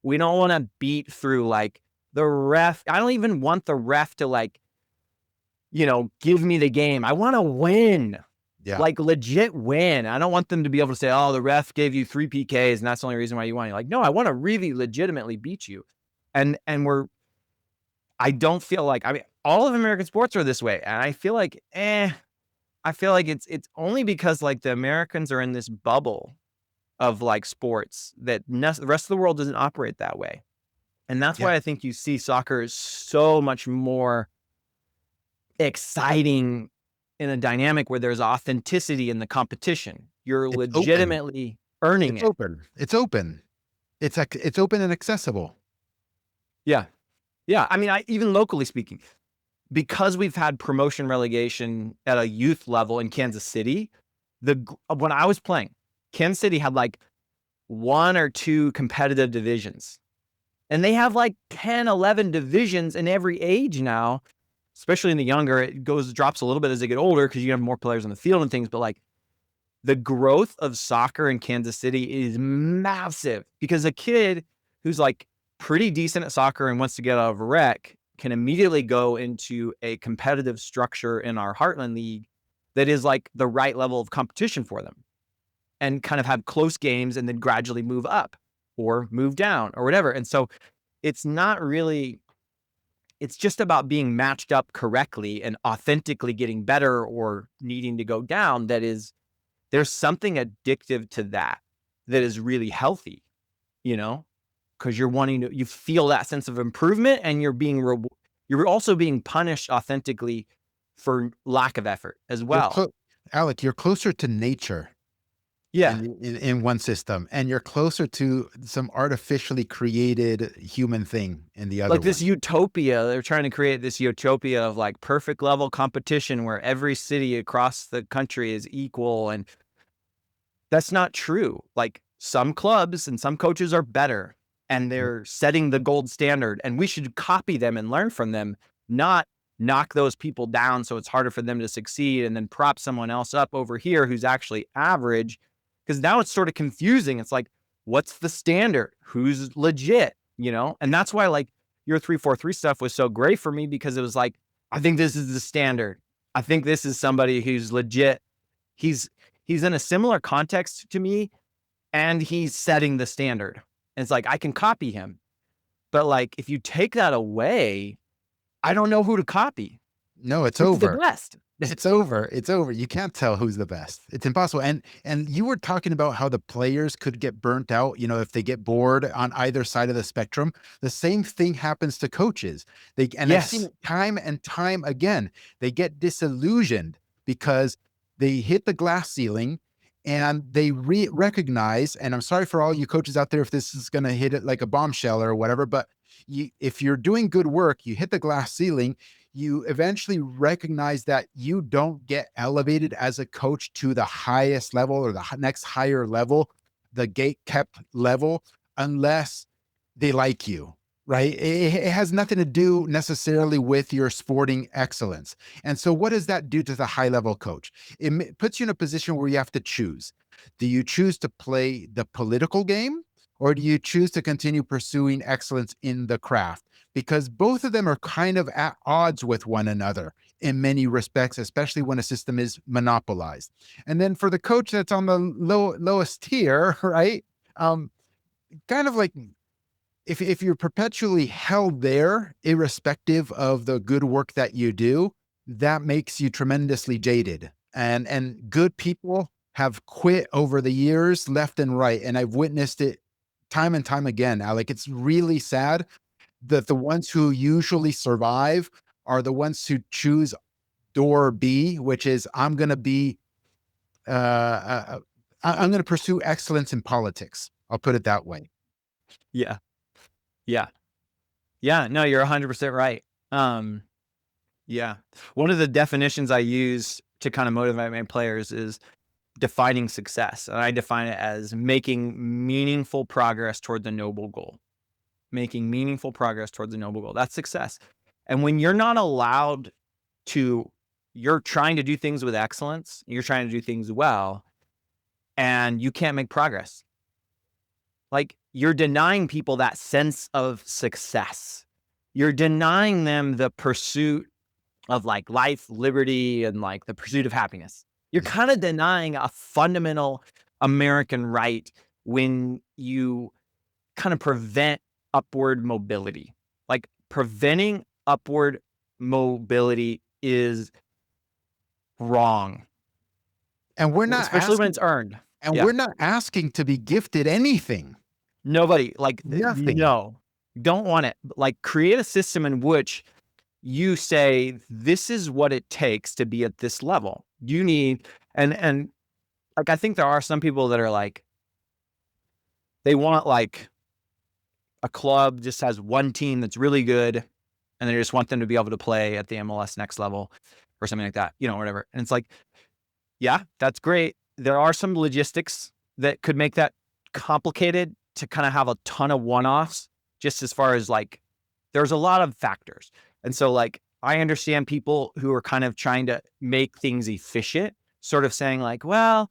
We don't want to beat through like the ref. I don't even want the ref to like, give me the game. I want to win, Yeah. like legit win. I don't want them to be able to say, oh, the ref gave you 3 PKs and that's the only reason why you won. You're like, no, I want to really legitimately beat you. And I don't feel like, I mean, all of American sports are this way. And I feel like, I feel like it's only because like the Americans are in this bubble of like sports that the rest of the world doesn't operate that way. And that's Yeah. why I think you see soccer is so much more exciting in a dynamic where there's authenticity in the competition. You're It's open. legitimately earning It's it. open. It's open. It's open and accessible. Yeah. Yeah. I mean, even locally speaking, because we've had promotion relegation at a youth level in Kansas City, when I was playing, Kansas City had like 1 or 2 competitive divisions. And they have like 10, 11 divisions in every age now, especially in the younger. It drops a little bit as they get older because you have more players on the field and things. But like the growth of soccer in Kansas City is massive because a kid who's like pretty decent at soccer and wants to get out of a rec can immediately go into a competitive structure in our Heartland League that is like the right level of competition for them and kind of have close games and then gradually move up or move down or whatever. And so it's not really, it's just about being matched up correctly and authentically getting better or needing to go down. There's something addictive to that is really healthy, because you feel that sense of improvement and you're also being punished authentically for lack of effort as You're well. Alec, you're closer to nature Yeah. in one system, and you're closer to some artificially created human thing in the other Like this one. utopia, they're trying to create this utopia of like perfect level competition where every city across the country is equal. And that's not true. Like some clubs and some coaches are better and they're setting the gold standard and we should copy them and learn from them, not knock those people down so it's harder for them to succeed and then prop someone else up over here who's actually average. Because now it's sort of confusing. It's like, what's the standard? Who's legit? And that's why like your 3-4-3 stuff was so great for me because it was like, I think this is the standard. I think this is somebody who's legit. He's he's in a similar context to me and he's setting the standard. And it's like I can copy him. But like if you take that away, I don't know who to copy. No, it's Who's the over. best? It's over. It's over. You can't tell who's the best. It's impossible. And you were talking about how the players could get burnt out, if they get bored on either side of the spectrum. The same thing happens to coaches. I've seen Yes. it time and time again. They get disillusioned because they hit the glass ceiling and they recognize, and I'm sorry for all you coaches out there if this is going to hit it like a bombshell or whatever, but if you're doing good work, you hit the glass ceiling, you eventually recognize that you don't get elevated as a coach to the highest level or the next higher level, the gate kept level, unless they like you, right? It has nothing to do necessarily with your sporting excellence. And so, what does that do to the high level coach? It puts you in a position where you have to choose. Do you choose to play the political game? Or do you choose to continue pursuing excellence in the craft? Because both of them are kind of at odds with one another in many respects, especially when a system is monopolized. And then for the coach that's on the lowest tier, right? Um, Kind of like if you're perpetually held there, irrespective of the good work that you do, that makes you tremendously jaded. And good people have quit over the years, left and right. And I've witnessed it time and time again. Alec, it's really sad that the ones who usually survive are the ones who choose door B, which is I'm going to be, I'm going to pursue excellence in politics. I'll put it that way. Yeah. Yeah. Yeah. No, you're 100% right. Yeah. One of the definitions I use to kind of motivate my players is defining success. And I define it as making meaningful progress towards a noble goal. Making meaningful progress towards a noble goal. That's success. And when you're not allowed to, you're trying to do things with excellence, you're trying to do things well, and you can't make progress. Like you're denying people that sense of success. You're denying them the pursuit of like life, liberty, and like the pursuit of happiness. You're kind of denying a fundamental American right when you kind of prevent upward mobility. Like preventing upward mobility is wrong, And we're not especially when asking it's earned. and Yeah. we're not asking to be gifted anything. Nobody like Nothing. no, don't want it. Like create a system in which you say this is what it takes to be at this level. You need and like I think there are some people that are like they want like a club just has one team that's really good and they just want them to be able to play at the MLS next level or something like that, you know, whatever. And it's like, yeah, that's great. There are some logistics that could make that complicated to kind of have a ton of one-offs, just as far as like, there's a lot of factors. And so like, I understand people who are kind of trying to make things efficient, sort of saying like, well,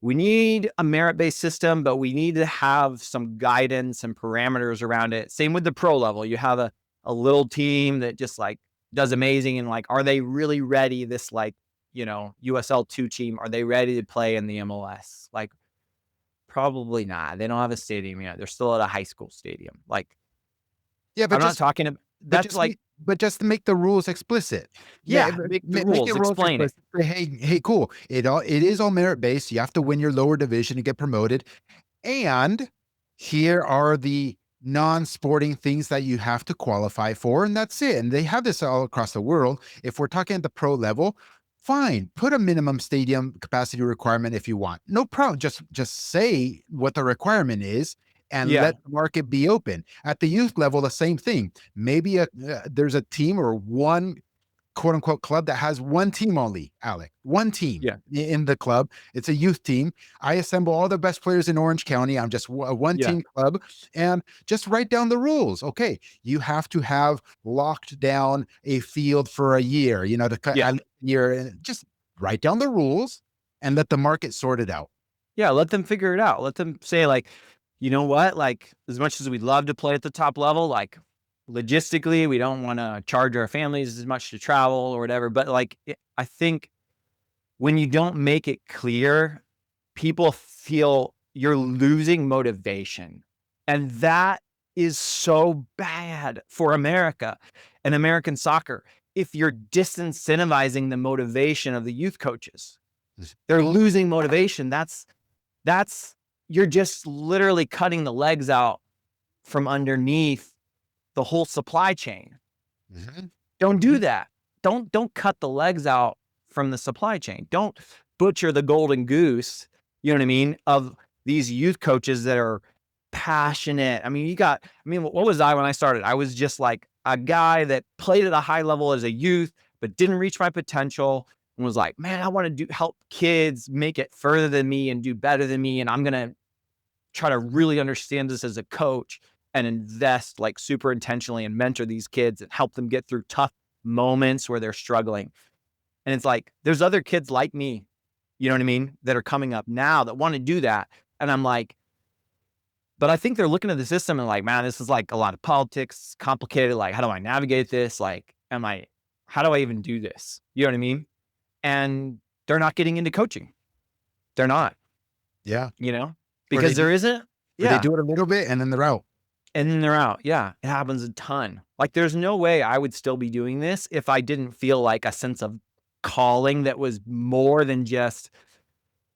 we need a merit-based system, but we need to have some guidance and parameters around it. Same with the pro level. You have a little team that just like does amazing. And like, are they really ready? This like, you know, USL2 team, are they ready to play in the MLS? Like, probably not. They don't have a stadium yet. They're still at a high school stadium. Like, Yeah, I'm not talking about, but that's just like, to make the rules explicit. yeah, make the Make rules, it rules explain it. explicit. Say, hey, cool. It is all merit based. You have to win your lower division to get promoted. And here are the non-sporting things that you have to qualify for, and that's it. And they have this all across the world. If we're talking at the pro level, fine, put a minimum stadium capacity requirement if you want. No problem. Just say what the requirement is and Yeah. let the market be open. At the youth level, the same thing. Maybe there's a team or one quote unquote club that has one team only, Alec, one team Yeah. in the club. It's a youth team. I assemble all the best players in Orange County. I'm just a one Yeah. team club and just write down the rules. Okay. You have to have locked down a field for a year, you know, to cut Yeah. a year and just write down the rules and let the market sort it out. Yeah. Let them figure it out. Let them say like, you know what? Like as much as we'd love to play at the top level, like logistically, we don't want to charge our families as much to travel or whatever. But like, I think when you don't make it clear, people feel you're losing motivation. And that is so bad for America and American soccer. If you're disincentivizing the motivation of the youth coaches, they're losing motivation. That's, you're just literally cutting the legs out from underneath the whole supply chain. Mhm. Don't do that. Don't cut the legs out from the supply chain. Don't butcher the golden goose, you know what I mean, of these youth coaches that are passionate. I mean, what was I when I started? I was just like a guy that played at a high level as a youth, but didn't reach my potential and was like, man, I want to help kids make it further than me and do better than me. And I'm going to try to really understand this as a coach and invest like super intentionally and mentor these kids and help them get through tough moments where they're struggling. And it's like, there's other kids like me, you know what I mean, that are coming up now that want to do that. And I'm like, but I think they're looking at the system and like, man, this is like a lot of politics, complicated. Like, how do I navigate this? Like, how do I even do this? You know what I mean? And they're not getting into coaching. They're not, Yeah. you know, Or they because there do, isn't. or they Yeah. do it a little bit and then they're out. And then they're out. Yeah. It happens a ton. Like, there's no way I would still be doing this if I didn't feel like a sense of calling that was more than just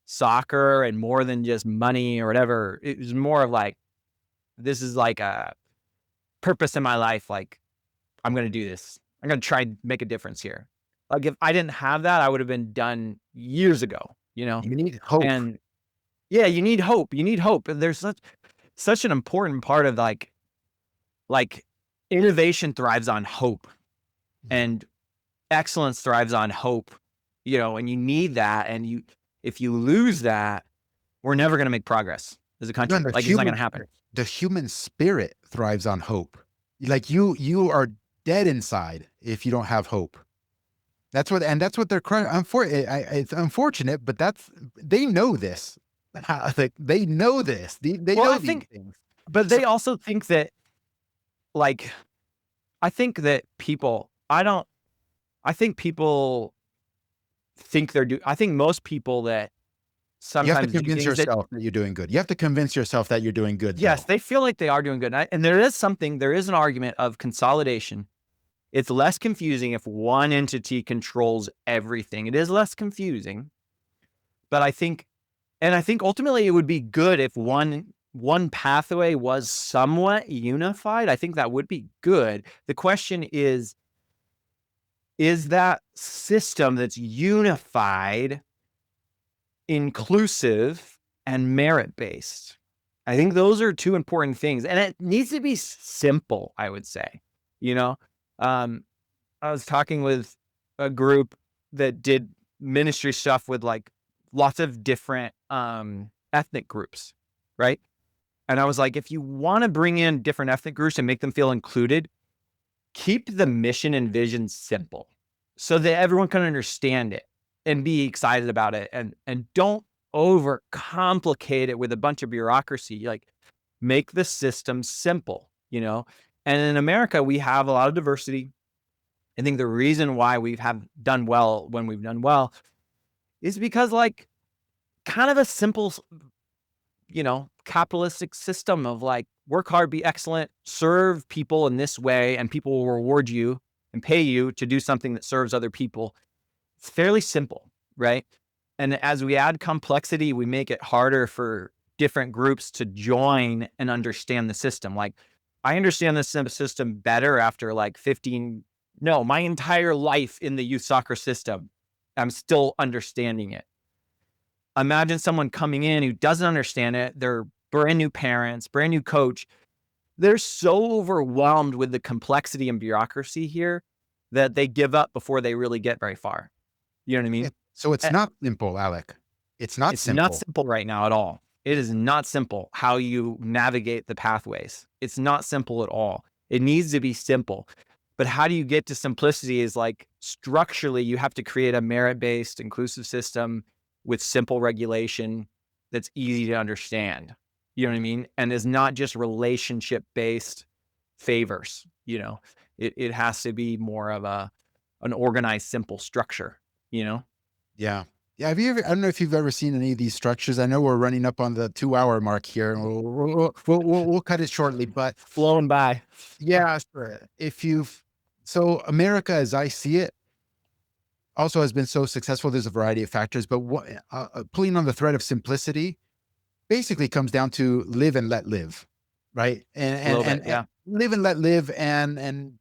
soccer and more than just money or whatever. It was more of like, this is like a purpose in my life. Like, I'm going to do this. I'm going to try and make a difference here. Like, if I didn't have that, I would have been done years ago, you know? You need hope. And yeah, you need hope. You need hope. And there's such an important part of like innovation thrives on hope and excellence thrives on hope, you know, and you need that. And if you lose that, we're never going to make progress as a country. No, Like, it's not going to happen. the human spirit thrives on hope. Like you are dead inside if you don't have hope. That's what they're crying. It's unfortunate, but they know this. Like they know this. They Well, know I these think things. But So they also think that, like, I think that people, I think people think I think most people that you have to sometimes do convince things that, yourself that you're doing good. You have to convince yourself that you're doing good, yes, though. they feel like they are doing good. And there is an argument of consolidation. It's less confusing if one entity controls everything. It is less confusing, but I think ultimately it would be good if one pathway was somewhat unified. I think that would be good. The question is that system that's unified inclusive and merit based? I think those are two important things, and it needs to be simple, I would say. You know, um, I was talking with a group that did ministry stuff with like lots of different ethnic groups, right? And I was like, if you want to bring in different ethnic groups and make them feel included, keep the mission and vision simple so that everyone can understand it and be excited about it, and don't overcomplicate it with a bunch of bureaucracy. Like, make the system simple, you know? And in America, we have a lot of diversity. I think the reason why we've have done well when we've done well is because, like, kind of a simple, capitalistic system of like, work hard, be excellent, serve people in this way, and people will reward you and pay you to do something that serves other people. It's fairly simple, right? And as we add complexity, we make it harder for different groups to join and understand the system. Like, I understand the system better after like 15, no, my entire life in the youth soccer system. I'm still understanding it. Imagine someone coming in who doesn't understand it. They're brand new parents, brand new coach. They're so overwhelmed with the complexity and bureaucracy here that they give up before they really get very far. You know what I Yeah. mean? So it's Eh, not simple, Alec. It's not It's not simple. simple right now at all. It is not simple how you navigate the pathways. It's not simple at all. It needs to be simple. But how do you get to simplicity is like, structurally, you have to create a merit-based inclusive system with simple regulation that's easy to understand. You know what I mean? And is not just relationship-based favors, you know. It has to be more of an organized, simple structure, you know? Yeah. Yeah. Have you ever, I don't know if you've ever seen any of these structures. I know we're running up on the 2 hour mark here, and we'll cut it shortly, but Flowing by. yeah, sure. If you've, so America, as I see it, also has been so successful. There's a variety of factors, but what, pulling on the thread of simplicity basically comes down to live and let live, right? A little bit, And yeah. live and let live, and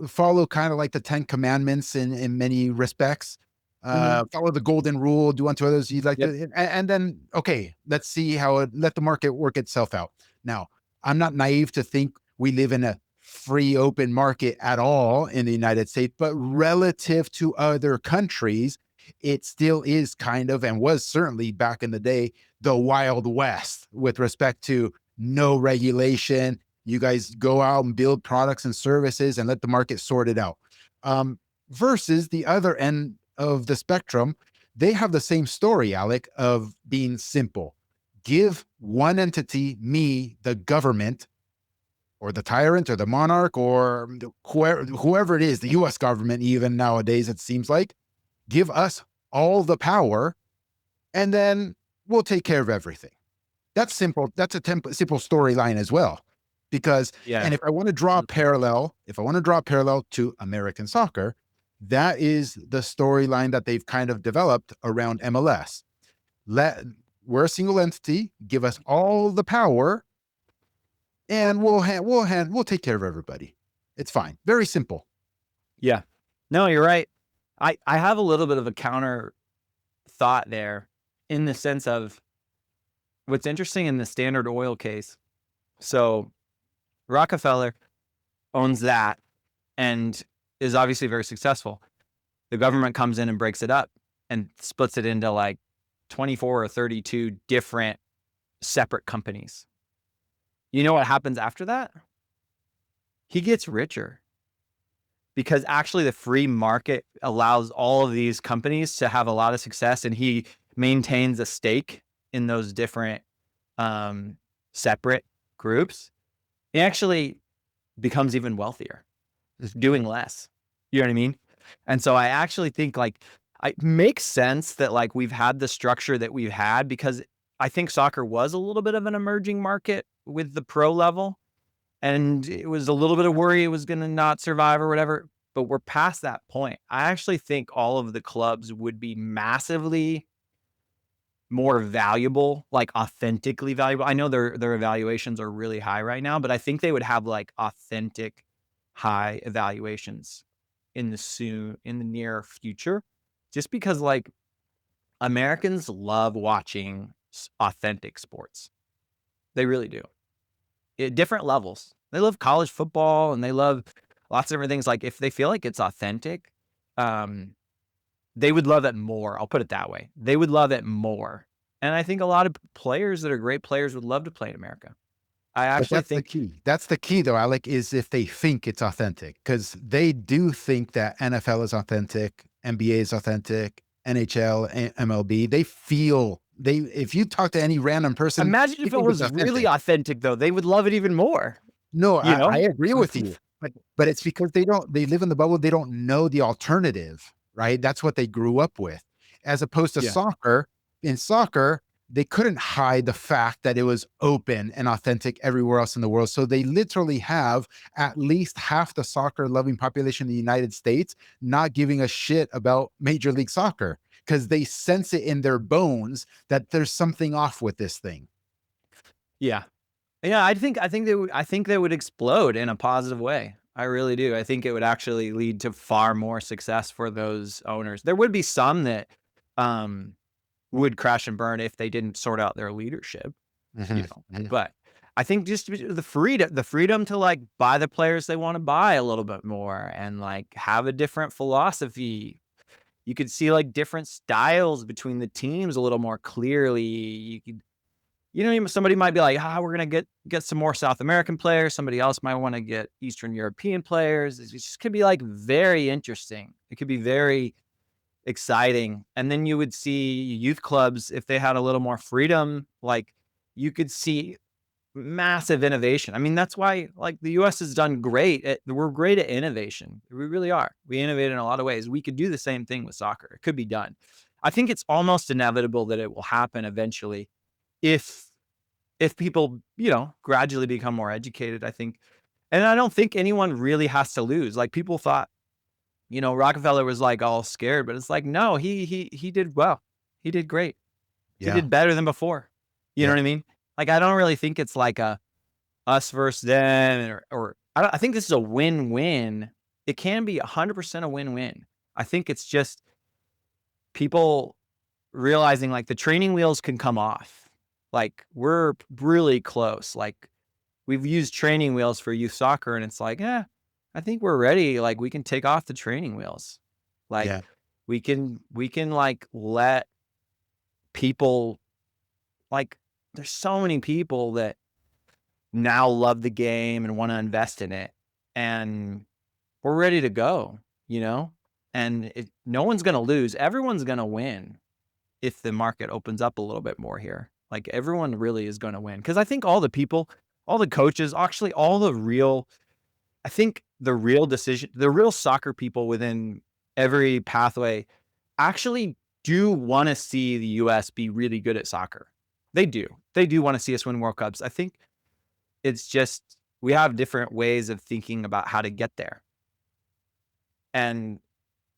follow kind of like the 10 Commandments in many respects. Mhm. Follow the golden rule, do unto others you'd like to, Yep. and then okay, let's see how it, let the market work itself out. Now, I'm not naive to think we live in a free open market at all in the United States, but relative to other countries, it still is kind of, and was certainly back in the day, the Wild West with respect to no regulation. You guys go out and build products and services and let the market sort it out. Um, Versus the other end of the spectrum, they have the same story, Alec, of being simple. Give one entity, me, the government, or the tyrant, or the monarch, or whoever it is, the US government, even nowadays, it seems like, give us all the power, and then we'll take care of everything. That's simple. That's a simple storyline as well. Because, Yeah. and if I want to draw a parallel, if I want to draw a parallel to American soccer, that is the storyline that they've kind of developed around MLS. Let We're a single entity, give us all the power, and we'll take care of everybody. It's fine. Very simple. Yeah. No, you're right. I have a little bit of a counter thought there, in the sense of what's interesting in the Standard Oil case. So Rockefeller owns that and is obviously very successful. The government comes in and breaks it up and splits it into like 24 or 32 different separate companies. You know what happens after that? He gets richer, because actually the free market allows all of these companies to have a lot of success, and he maintains a stake in those different, um, separate groups, he actually becomes even wealthier, just doing less. You know what I mean? And so I actually think like it makes sense that like we've had the structure that we've had because I think soccer was a little bit of an emerging market with the pro level. And it was a little bit of worry it was going to not survive or whatever. But we're past that point. I actually think all of the clubs would be massively more valuable, like authentically valuable. I know their evaluations are really high right now, but I think they would have like authentic high evaluations in the near future, just because like Americans love watching authentic sports. They really do. At different levels. They love college football and they love lots of different things. Like if they feel like it's authentic, um, they would love it more. I'll put it that way. They would love it more. And I think a lot of players that are great players would love to play in America. I But actually that's the think, key. That's the key, though, Alec, is if they think it's authentic, because they do think that NFL is authentic, NBA is authentic, NHL, MLB. They feel if you talk to any random person, imagine they if it think it's was really authentic. authentic though, they would love it even more, No, you I know? agree with you, but it's because they live in the bubble. They don't know the alternative, right? That's what they grew up with, as opposed to Yeah. soccer. In soccer, they couldn't hide the fact that it was open and authentic everywhere else in the world. So they literally have at least half the soccer loving population in the United States not giving a shit about Major League Soccer because they sense it in their bones that there's something off with this thing. Yeah. Yeah, I think they would explode in a positive way. I really do. I think it would actually lead to far more success for those owners. There would be some that um would crash and burn if they didn't sort out their leadership, you Mhm, know. mhm. But I think just the freedom to like buy the players they want to buy a little bit more and like have a different philosophy. You could see like different styles between the teams a little more clearly. You could somebody might be like, we're gonna get some more South American players. Somebody else might want to get Eastern European players. It just could be like very interesting. It could be very exciting. And then you would see youth clubs if they had a little more freedom. Like you could see massive innovation. I mean, that's why like the US has done great we're great at innovation. We really are. We innovate in a lot of ways. We could do the same thing with soccer. It could be done. I think it's almost inevitable that it will happen eventually if people, gradually become more educated, I think. And I don't think anyone really has to lose. Like people thought, Rockefeller was like all scared, but it's like, no, he did well. He did great. He Yeah, did better than before. You know yeah. what I mean? Like I don't really think it's like a us versus them or I think this is a win-win. It can be 100% a win-win. I think it's just people realizing like the training wheels can come off. Like we're really close. Like we've used training wheels for youth soccer and it's like, I think we're ready. Like we can take off the training wheels. Like Yeah. we can like let people like there's so many people that now love the game and want to invest in it. And we're ready to go, you know? And no one's going to lose. Everyone's going to win if the market opens up a little bit more here. Like everyone really is going to win. Cause I think all the people, all the coaches, actually I think the real soccer people within every pathway actually do want to see the US be really good at soccer. They do. They do want to see us win World Cups. I think it's just we have different ways of thinking about how to get there. And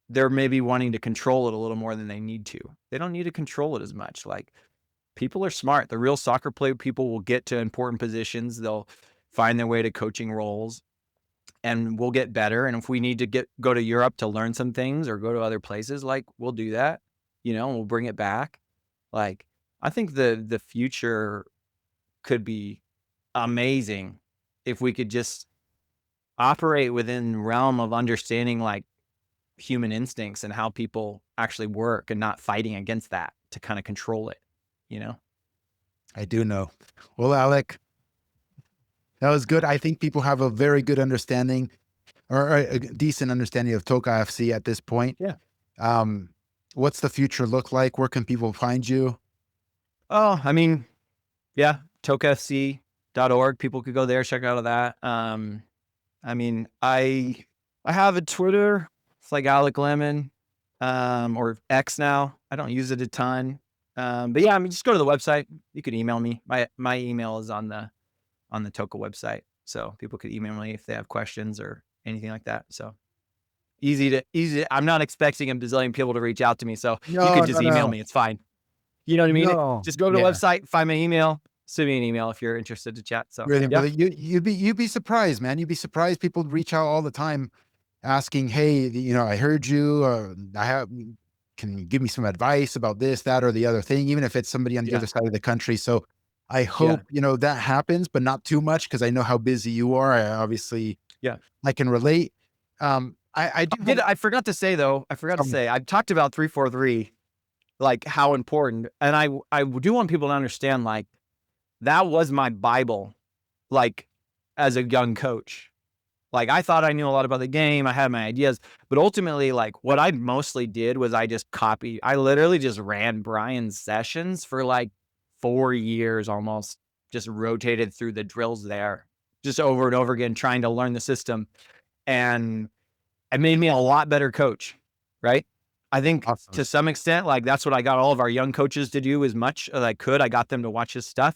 they're maybe wanting to control it a little more than they need to. They don't need to control it as much. Like people are smart. The real soccer player people will get to important positions. They'll find their way to coaching roles and we'll get better. And if we need to go to Europe to learn some things or go to other places, like we'll do that, and we'll bring it back. Like I think the future could be amazing if we could just operate within realm of understanding like human instincts and how people actually work and not fighting against that to kind of control it, you know? I do know. Well, Alec, that was good. I think people have a very good understanding or a decent understanding of Toca FC at this point. Yeah. Um, what's the future look like? Where can people find you? Oh, I mean, yeah, Toca FC. People could go there, check out of that. I mean, I have a Twitter. It's like Alec Lemon, or X now. I don't use it a ton. But yeah, I mean, just go to the website. You could email me. My email is on the Toca website, so people could email me if they have questions or anything like that. So easy. I'm not expecting a bazillion people to reach out to me, so you No, could no, just email no, me. It's fine. You know what I mean? no. Just go to the Yeah. website, find my email, send me an email if you're interested to chat. So Brilliant, yeah, brother. You'd be surprised, man. You'd be surprised. People reach out all the time asking, "Hey, I heard you. Can you give me some advice about this, that, or the other thing?" Even if it's somebody on the yeah, other side of the country. So I yeah, hope that happens, but not too much because I know how busy you are. yeah. I can relate. I do have. I forgot to say though. I forgot to Um, say I talked about 343, like how important, and I do want people to understand like that was my Bible, like as a young coach. Like I thought I knew a lot about the game. I had my ideas, but ultimately, like what I mostly did was I just copied. I literally just ran Brian's sessions for like 4 years almost, just rotated through the drills there, just over and over again, trying to learn the system. And it made me a lot better coach, right? I think awesome. to some extent, like that's what I got all of our young coaches to do as much as I could. I got them to watch his stuff.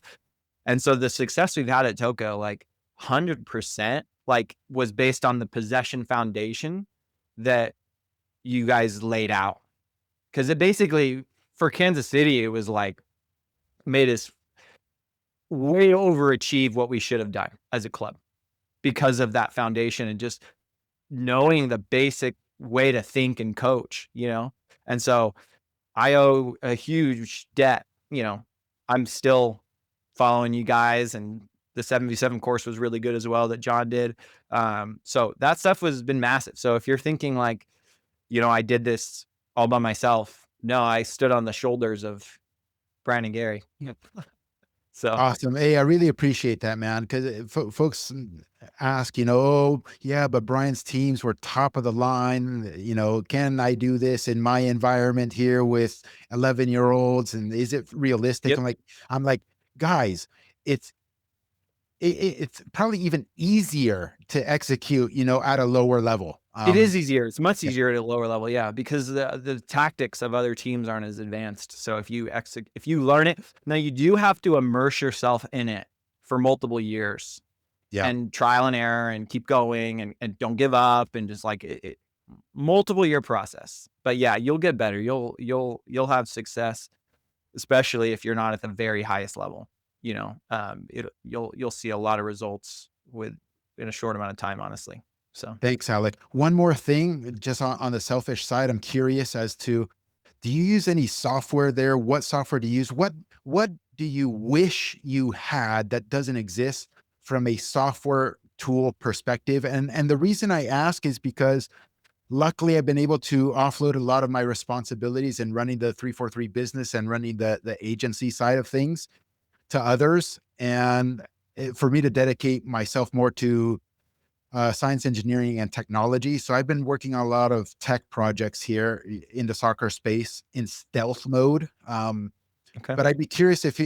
And so the success we've had at Toca, like 100%, like was based on the possession foundation that you guys laid out. Cause it basically, for Kansas City, it was like made us way overachieve what we should have done as a club because of that foundation and just knowing the basic way to think and coach, you know? And so I owe a huge debt, you know. I'm still following you guys, and the 7v7 course was really good as well that John did. So that stuff was been massive. So if you're thinking like, I did this all by myself, no, I stood on the shoulders of Brian and Gary. Yep. So Awesome. Hey, I really appreciate that, man. Because folks ask, "Oh, yeah, but Brian's teams were top of the line. Can I do this in my environment here with 11-year-olds? And is it realistic?" yep. I'm like, guys, it's it's probably even easier to execute, at a lower level. It is easier. It's much Yeah, easier at a lower level, yeah, because the tactics of other teams aren't as advanced. So if you learn it, now you do have to immerse yourself in it for multiple years yeah. and trial and error and keep going and don't give up and just like multiple year process. But yeah, you'll get better. You'll have success, especially if you're not at the very highest level. You'll see a lot of results in a short amount of time, honestly. So. Thanks, Alec. One more thing, just on the selfish side, I'm curious as to, do you use any software there? What software do you use? What do you wish you had that doesn't exist from a software tool perspective? And the reason I ask is because luckily I've been able to offload a lot of my responsibilities in running the 343 business and running the agency side of things to others. And for me to dedicate myself more to science, engineering, and technology. So I've been working on a lot of tech projects here in the soccer space in stealth mode. Okay. But I'd be curious if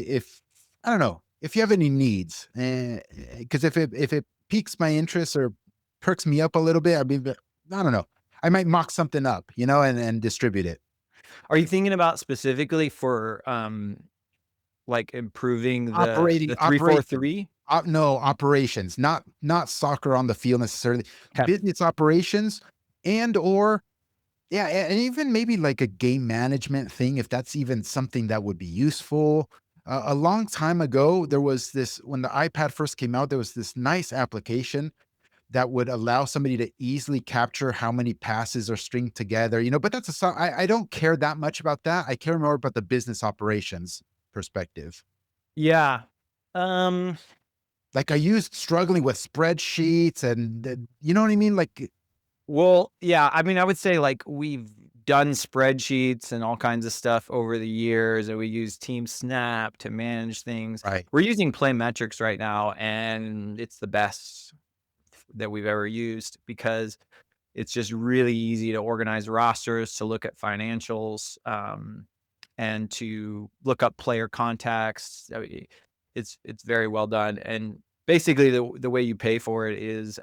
I don't know if you have any needs, because if it piques my interest or perks me up a little bit, I don't know. I might mock something up, and distribute it. Are you thinking about specifically for, like, improving Operating the operations. 343? No, operations, not soccer on the field necessarily. 'Kay. Business operations or yeah, and even maybe like a game management thing, if that's even something that would be useful. A long time ago, there was this when the iPad first came out, there was this nice application that would allow somebody to easily capture how many passes are stringed together, but that's I don't care that much about that. I care more about the business operations perspective. Yeah. Um, Like I used struggling with spreadsheets and you know what I mean? Like, well, yeah, I mean, I would say, like, we've done spreadsheets and all kinds of stuff over the years, and we use Team Snap to manage things. right. We're using Play Metrics right now, and it's the best that we've ever used because it's just really easy to organize rosters, to look at financials, and to look up player contacts. it's very well done. And basically the way you pay for it is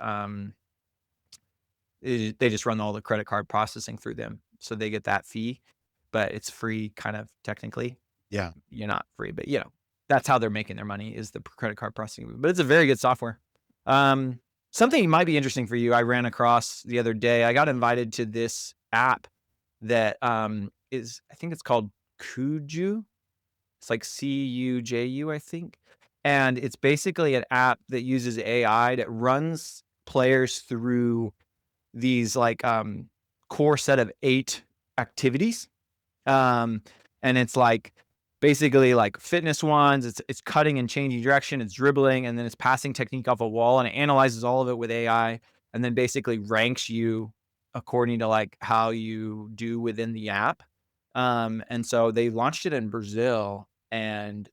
they just run all the credit card processing through them. So they get that fee, but it's free kind of technically. Yeah. You're not free, but that's how they're making their money is the credit card processing. But it's a very good software. Something might be interesting for you. I ran across the other day. I got invited to this app that is, I think it's called Cuju. It's like Cuju, I think. And it's basically an app that uses AI that runs players through these like core set of 8 activities. And it's like basically like fitness ones. It's cutting and changing direction, it's dribbling, and then it's passing technique off a wall, and it analyzes all of it with AI and then basically ranks you according to like how you do within the app. And so they launched it in Brazil, and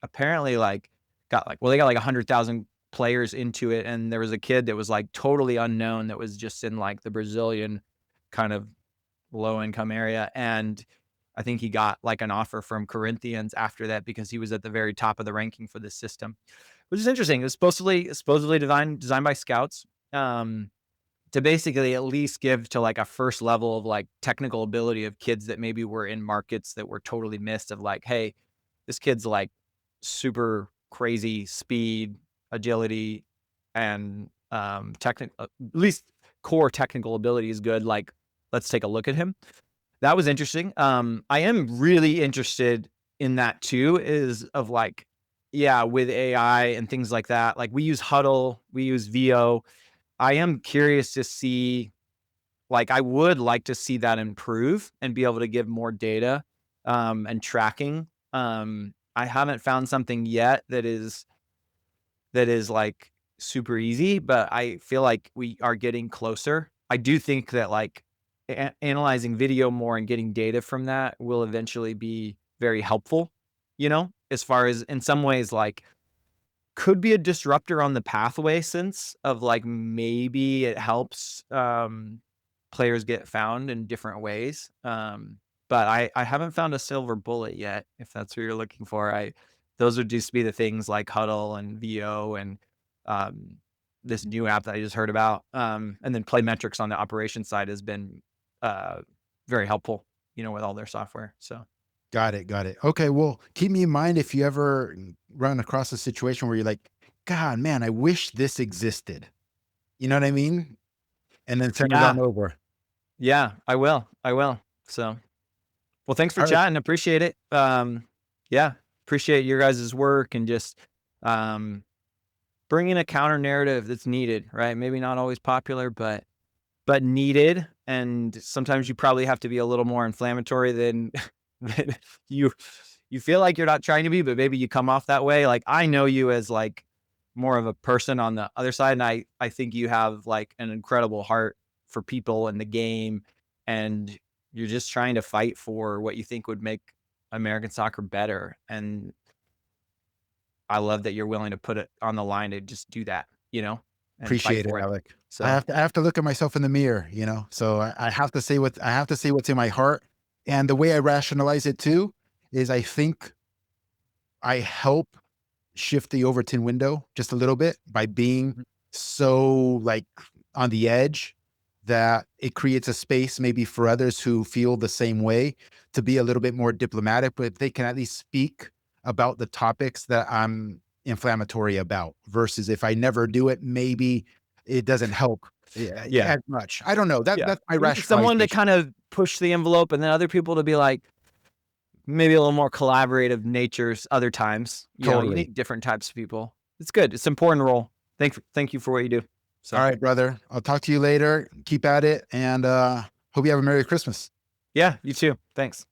apparently like they got like 100,000 players into it, and there was a kid that was like totally unknown that was just in like the Brazilian kind of low income area, and I think he got like an offer from Corinthians after that because he was at the very top of the ranking for this system, which is interesting. It was supposedly designed by scouts to basically at least give to like a first level of like technical ability of kids that maybe were in markets that were totally missed of like, hey, this kid's like super crazy speed, agility, and technical, at least core technical ability is good. Like, let's take a look at him. That was interesting. I am really interested in that too, is of like, yeah, with AI and things like that. Like we use Huddle, we use VO. I am curious to see, like, I would like to see that improve and be able to give more data and tracking. I haven't found something yet that is like super easy, but I feel like we are getting closer. I do think that like analyzing video more and getting data from that will eventually be very helpful, as far as in some ways, like could be a disruptor on the pathway sense of like maybe it helps players get found in different ways. But I haven't found a silver bullet yet, if that's what you're looking for. Those would just be the things like Huddle and VO and um, this new app that I just heard about. And then Playmetrics on the operations side has been uh, very helpful, with all their software. So Got it. Got it. Okay. Well, keep me in mind if you ever run across a situation where you're like, God, man, I wish this existed. You know what I mean? And then send it yeah, on over. yeah, I will. I will. So well, thanks for All right. chatting. Appreciate it. Yeah, appreciate your guys' work and just um, bringing a counter narrative that's needed, right? Maybe not always popular, but needed. And sometimes you probably have to be a little more inflammatory than, than you feel like you're not trying to be, but maybe you come off that way. Like I know you as like more of a person on the other side, and I think you have like an incredible heart for people in the game, and you're just trying to fight for what you think would make American soccer better. And I love that you're willing to put it on the line to just do that, and fight Appreciate it, for it. Alec. So I have to look at myself in the mirror, so I have to say what's in my heart. And the way I rationalize it too is I think I help shift the Overton window just a little bit by being mhm. so like on the edge that it creates a space maybe for others who feel the same way to be a little bit more diplomatic, but they can at least speak about the topics that I'm inflammatory about versus if I never do it, maybe it doesn't help Yeah. as much. I don't know. Yeah. That's my You need someone to rationalization. kind of push the envelope and then other people to be like, maybe a little more collaborative natures other times. You Totally. need different types of people. It's good. It's an important role. Thank you for what you do. All So right, brother. I'll talk to you later. Keep at it and hope you have a Merry Christmas. yeah, you too. Thanks.